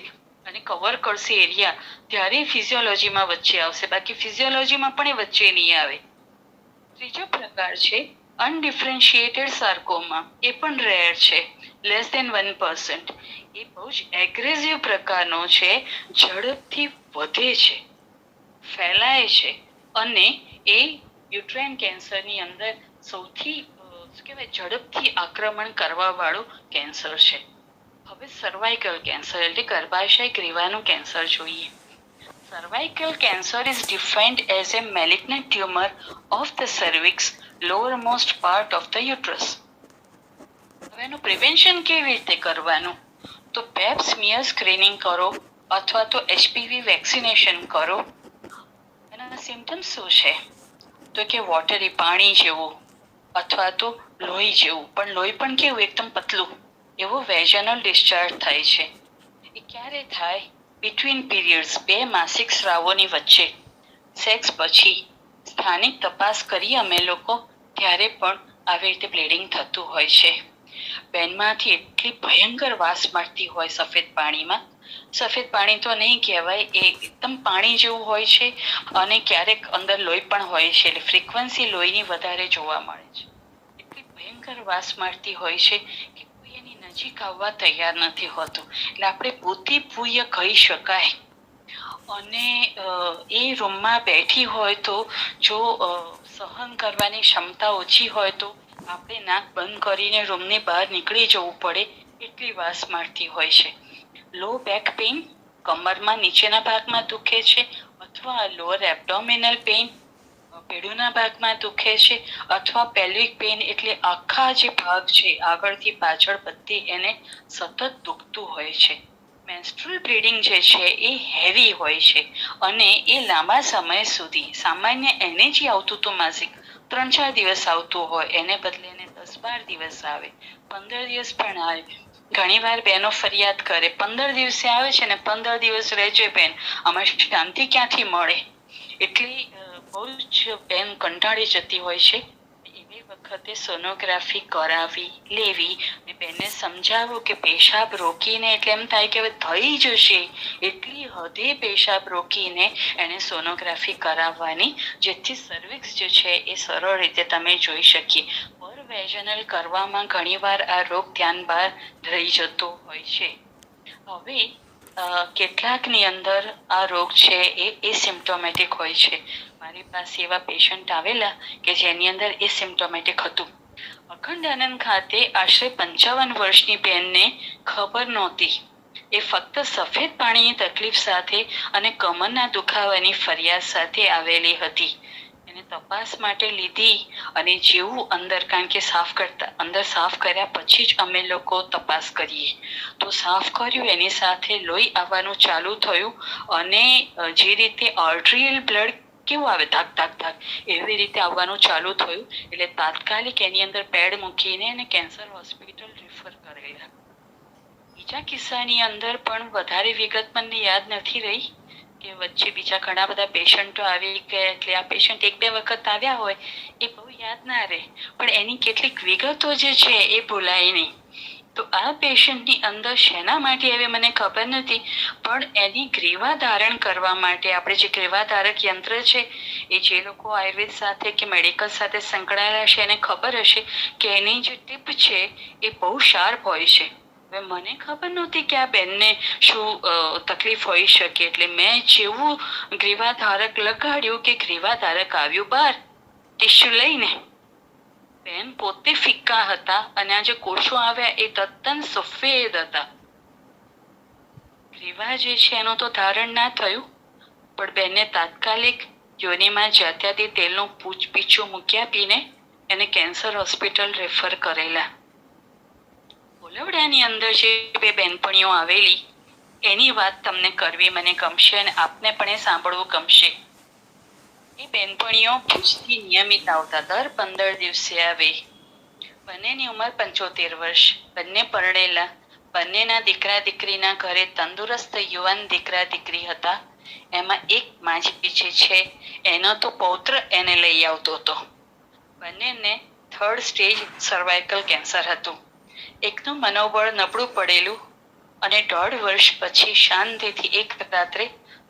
અને કવર કરશે એરિયા, ત્યારે ફિઝિયોલોજીમાં વચ્ચે આવશે, બાકી ફિઝિયોલોજીમાં પણ એ વચ્ચે નહીં આવે. ત્રીજો પ્રકાર છે અનડિફરન્શિએટેડ સાર્કોમા. એ પણ રેર છે, લેસ ધેન 1%. એ બહુ જ એગ્રેસિવ પ્રકારનો છે, ઝડપથી વધે છે, ફેલાય છે, અને એ યુટ્રાઇન કેન્સરની અંદર સૌથી શું કહેવાય ઝડપથી આક્રમણ કરવા વાળું કેન્સર છે. હવે સર્વાઇકલ કેન્સર એટલે ગર્ભાશય ગ્રીવાનું કેન્સર જોઈએ. Cervical cancer is defined as a malignant tumor of the cervix, lowermost part of the uterus. હવે એનું પ્રિવેન્શન કેવી રીતે કરવાનું? તો પેપ સ્મિયર સ્ક્રીનિંગ કરો અથવા તો એચપીવી વેક્સિનેશન કરો. એના સિમ્પટમ્સ શું છે? તો કે વોટરી, પાણી જેવું અથવા તો લોહી જેવું, પણ લોહી પણ કેવું એકદમ પતલું, એવું વેજનલ ડિસ્ચાર્જ થાય છે. એ ક્યારે થાય? બિટવીન પીરિયડ્સ, 2 માસિક સ્રાવોની વચ્ચે, સેક્સ પછી. સ્થાનિક તપાસ કરીએ અમે લોકો ત્યારે પણ આવી રીતે બ્લીડિંગ થતું હોય છે. બેનમાંથી એટલી ભયંકર વાસ મારતી હોય સફેદ પાણીમાં. સફેદ પાણી તો નહીં કહેવાય, એ એકદમ પાણી જેવું હોય છે, અને ક્યારેક અંદર લોહી પણ હોય છે, એટલે ફ્રીક્વન્સી લોહીની વધારે જોવા મળે છે. એટલી ભયંકર વાસ મારતી હોય છે કે કોઈ એની નજીક આવવા તૈયાર નથી હોતું. એટલે આપણે ભૂતિભૂય કહી શકાય. અને એ રૂમમાં બેઠી હોય તો જો સહન કરવાની ક્ષમતા ઓછી હોય તો આપણે નાક બંધ કરીને રૂમની બહાર નીકળી જવું પડે, એટલી વાસ મારતી હોય છે. લો બેક પેઇન, કમરમાં નીચેના ભાગમાં દુખે છે, અથવા લોઅર એબ્ડોમિનલ પેઇન, પેઢુના ભાગમાં દુખે છે, અથવા પેલ્વિક પેઇન એટલે આખા જે ભાગ છે આગળથી પાછળ બધી એને સતત દુખતું હોય છે. મેન્સ્ટ્રુઅલ બ્લીડિંગ જે છે એ હેવી હોય છે, અને એ લાંબા સમય સુધી, સામાન્ય એને જે આવતું હતું માસિક 3-4 દિવસ આવતું હોય એને બદલે એને 10-12 દિવસ આવે, 15 દિવસ પણ આવે. ઘણી વાર બહેનો ફરિયાદ કરે 15 દિવસે આવે છે ને 15 દિવસ રહે છે બેન, આમાં શાંતિ ક્યાંથી મળે? એટલી બહુ જ બેન કંટાળી જતી હોય છે. એવી વખતે સોનોગ્રાફી કરાવી લેવી, અને બેનને સમજાવવું કે પેશાબ રોકીને, એટલે એમ થાય કે હવે થઈ જશે, એટલી હદે પેશાબ રોકીને એને સોનોગ્રાફી કરાવવાની, જેથી સર્વિક્સ જે છે એ સરળ રીતે તમે જોઈ શકીએ. પર વેજનલ કરવામાં ઘણીવાર આ રોગ ધ્યાન બહાર રહી જતો હોય છે. હવે કેટલાકની અંદર આ રોગ છે એ એસિમ્પ્ટોમેટિક હોય છે. મારી પાસે એવા પેશન્ટ આવેલા કે જેની અંદર એસિમ્પ્ટોમેટિક હતું. અખંડ આનંદ ખાતે આશરે 55 વર્ષની બેનને ખબર નહોતી. એ ફક્ત સફેદ પાણીની તકલીફ સાથે અને કમરના દુખાવાની ફરિયાદ સાથે આવેલી હતી. એને તપાસ માટે લીધી, અને જેવું અંદર, કારણ કે સાફ કરતા, અંદર સાફ કર્યા પછી જ અમે લોકો તપાસ કરીએ, તો સાફ કર્યું એની સાથે લોહી આવવાનું ચાલુ થયું, અને જે રીતે આર્ટરિયલ બ્લડ કેવું આવે ધાક ધાક ધાક, એવી રીતે આવવાનું ચાલુ થયું. એટલે તાત્કાલિક એની અંદર પેડ મૂકીને એને કેન્સર હોસ્પિટલ રિફર કરેલા. બીજા કિસ્સાની અંદર પણ વધારે વિગત મને યાદ નથી રહી કે વચ્ચે બીજા ઘણા બધા પેશન્ટો આવી ગયા, એટલે આ પેશન્ટ એક બે વખત આવ્યા હોય એ બહુ યાદ ના રહે, પણ એની કેટલીક વિગતો જે છે એ ભૂલાય નહીં. તો આ પેશન્ટની અંદર શેના માટે આવી મને ખબર નથી, પણ એની ગ્રીવા ધારણ કરવા માટે આપણે જે ગ્રીવાધારક યંત્ર છે એ જે લોકો આયુર્વેદ સાથે કે મેડિકલ સાથે સંકળાયેલા છે એને ખબર હશે કે એની જે ટીપ છે એ બહુ શાર્પ હોય છે. હવે મને ખબર નહોતી કે આ બેનને શું તકલીફ હોઈ શકે, એટલે મેં જેવું ગ્રીવાધારક લગાડ્યું કે ગ્રીવાધારક આવ્યું બહાર ટીસ્યુ લઈને, બેન પોતે ફિક્કા હતા અને આ જે કોષો આવ્યા એ તદ્દન સફેદ હતા. ગ્રીવા જે છે એનું તો ધારણ ના થયું, પણ બેનને તાત્કાલિક યોનિમાં જાત્યાથી તેલનું પીછું મૂકી આપીને એને કેન્સર હોસ્પિટલ રેફર કરેલા. કોલવડાની અંદર જે બે બેનપણીઓ આવેલી એની વાત તમને કરવી મને ગમશે અને આપને પણ એ સાંભળવું ગમશે. એ બેનપણીઓ ભુજથી નિયમિત આવતા, દર 15 દિવસે આવે. બંનેની ઉંમર 75 વર્ષ, બંને પરણેલા, બંનેના દીકરા દીકરીના ઘરે તંદુરસ્ત યુવાન દીકરા દીકરી હતા. એમાં એક માજી જે છે એનો તો પૌત્ર એને લઈ આવતો હતો. બંનેને 3rd સ્ટેજ સર્વાઇકલ કેન્સર હતું. એકનું મનોબળ નબળું પડેલું અને 1.5 વર્ષ પછી શાંતિથી એક રાત્રે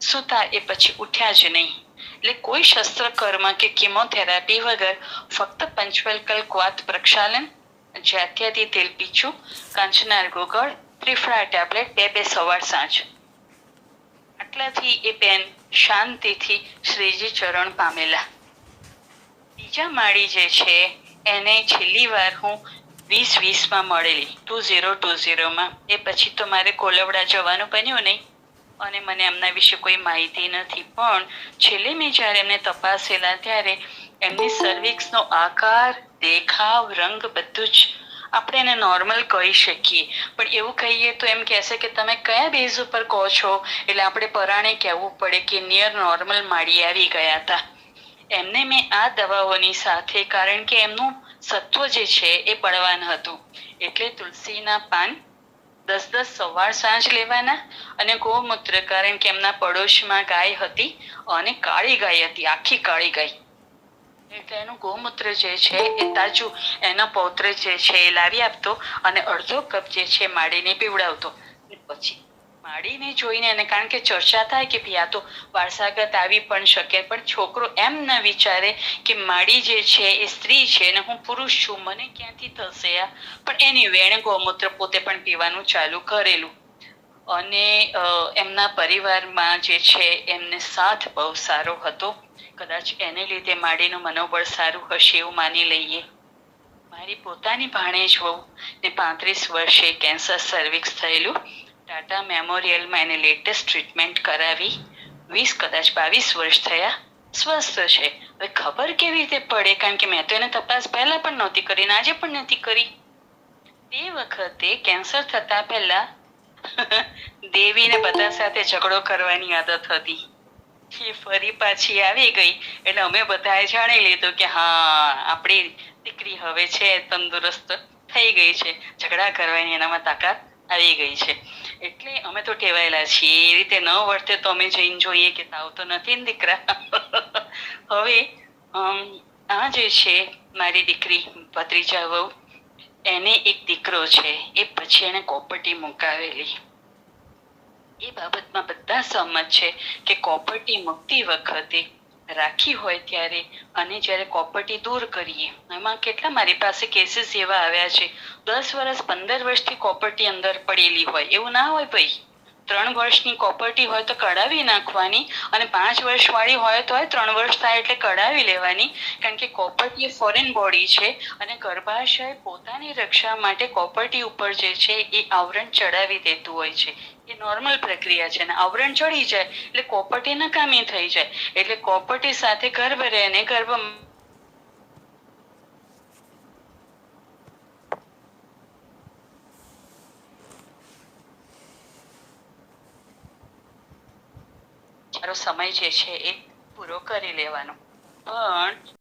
સુતા એ પછી ઉઠ્યા જ નહીં. એટલે કોઈ શસ્ત્રકર્મ કે કિમોથેરાપી વગર ફક્ત પંચવલ્કલ ક્વાથ પ્રક્ષાલન, જાત્યાદી તેલ પીછું, કાંચનાર ગોગળ, ત્રિફળા ટેબ્લેટ બે સવાર સાંજ, આટલાથી એ બેન શાંતિથી શ્રીજી ચરણ પામેલા. બીજા માળી જે છે એને છેલ્લી વાર હું 2020 મળેલી, 2020. એ પછી તો મારે કોલવડા જવાનું બન્યું નહીં અને મને એમના વિશે કોઈ માહિતી નથી, પણ છેલ્લે મેં જ્યારે એમને તપાસેલા ત્યારે એમની સર્વિક્સનો આકાર, દેખાવ, રંગ બધું જ આપણે એને નોર્મલ કહી શકીએ, પણ એવું કહીએ તો એમ કહેશે કે તમે કયા બેઝ ઉપર કહો છો, એટલે આપણે પરાણે કહેવું પડે કે નિયર નોર્મલ માળી આવી ગયા હતા. એમને મેં આ દવાઓની સાથે, કારણ કે એમનું સત્વ જે છે એ બળવાન હતું, એટલે તુલસીના પાન 10 સવાર સાંજ લેવાના અને ગૌમૂત્ર, કારણ કે એમના પડોશમાં ગાય હતી અને કાળી ગાય હતી, આખી કાળી ગાય, એટલે એનું ગૌમૂત્ર જે છે એ તાજું એના પૌત્ર જે છે એ લાવી આપતો અને અડધો કપ જે છે માળીને પીવડાવતો. પછી માળીને જોઈને એને, કારણ કે ચર્ચા થાય કે ભાઈ આ તો વારસાગત આવી પણ શકે, પણ છોકરો એમ ના વિચારે કે માળી જે છે એ સ્ત્રી છે અને હું પુરુષ છું, મને ક્યાંથી થશે આ, પણ એની વેણ ગૌમૂત્ર પોતે પણ પીવાનું ચાલુ કરેલું. અને એમના પરિવારમાં જે છે એમને સાથ બહુ સારો હતો, કદાચ એને લીધે માળીનું મનોબળ સારું હશે એવું માની લઈએ. મારી પોતાની ભાણેજ વહુ ને 35 વર્ષે કેન્સર સર્વિક્સ થયેલું, ટાટા મેમોરિયલમાં એને લેટેસ્ટ ટ્રીટમેન્ટ કરાવી, 20 કદાચ 22 વર્ષ થયા, સ્વસ્થ છે. હવે ખબર કેવી રીતે પડે, કારણ કે મેં તો એને તપાસ પહેલા પણ નહોતી કરી ને આજે પણ નથી કરી. તે વખતે કેન્સર થતા પહેલા દેવીને બધા સાથે ઝઘડો કરવાની આદત હતી. એ ફરી પાછી આવી ગઈ એટલે અમે બધાએ જાણી લીધું કે હા આપણી દીકરી હવે છે તંદુરસ્ત થઈ ગઈ છે, ઝઘડા કરવાની એનામાં તાકાત આવી ગઈ છે. એટલે અમે તો ટેવાયેલા છીએ, એ રીતે ન વર્તે તો અમે જઈને જોઈએ કે તાવ તો નથી ને દીકરા. હવે આ જે છે મારી દીકરી ભત્રીજા વહુ, એને એક દીકરો છે, એ પછી એને કોપરટી મુકાવેલી. એ બાબતમાં બધા સહમત છે કે કોપરટી મૂકતી વખતે રાખી હોય ત્યારે અને જ્યારે કોપરટી દૂર કરીએ, એમાં કેટલા મારી પાસે કેસીસ એવા આવ્યા છે 10 વર્ષ 15 વર્ષથી કોપરટી અંદર પડેલી હોય, એવું ના હોય ભાઈ. 3 વર્ષની કોપરટી હોય તો કઢાવી નાખવાની અને 5 વર્ષ વાળી હોય તો 3 વર્ષ થાય એટલે કઢાવી લેવાની, કારણ કે કોપરટી એ ફોરેન બોડી છે અને ગર્ભાશય પોતાની રક્ષા માટે કોપરટી ઉપર જે છે એ આવરણ ચડાવી દેતું હોય છે. એ નોર્મલ પ્રક્રિયા છે, અને આવરણ ચડી જાય એટલે કોપરટી નકામી થઈ જાય, એટલે કોપરટી સાથે ગર્ભ રહે ને ગર્ભ સમય જે છે એ પૂરો કરી લેવાનો. પણ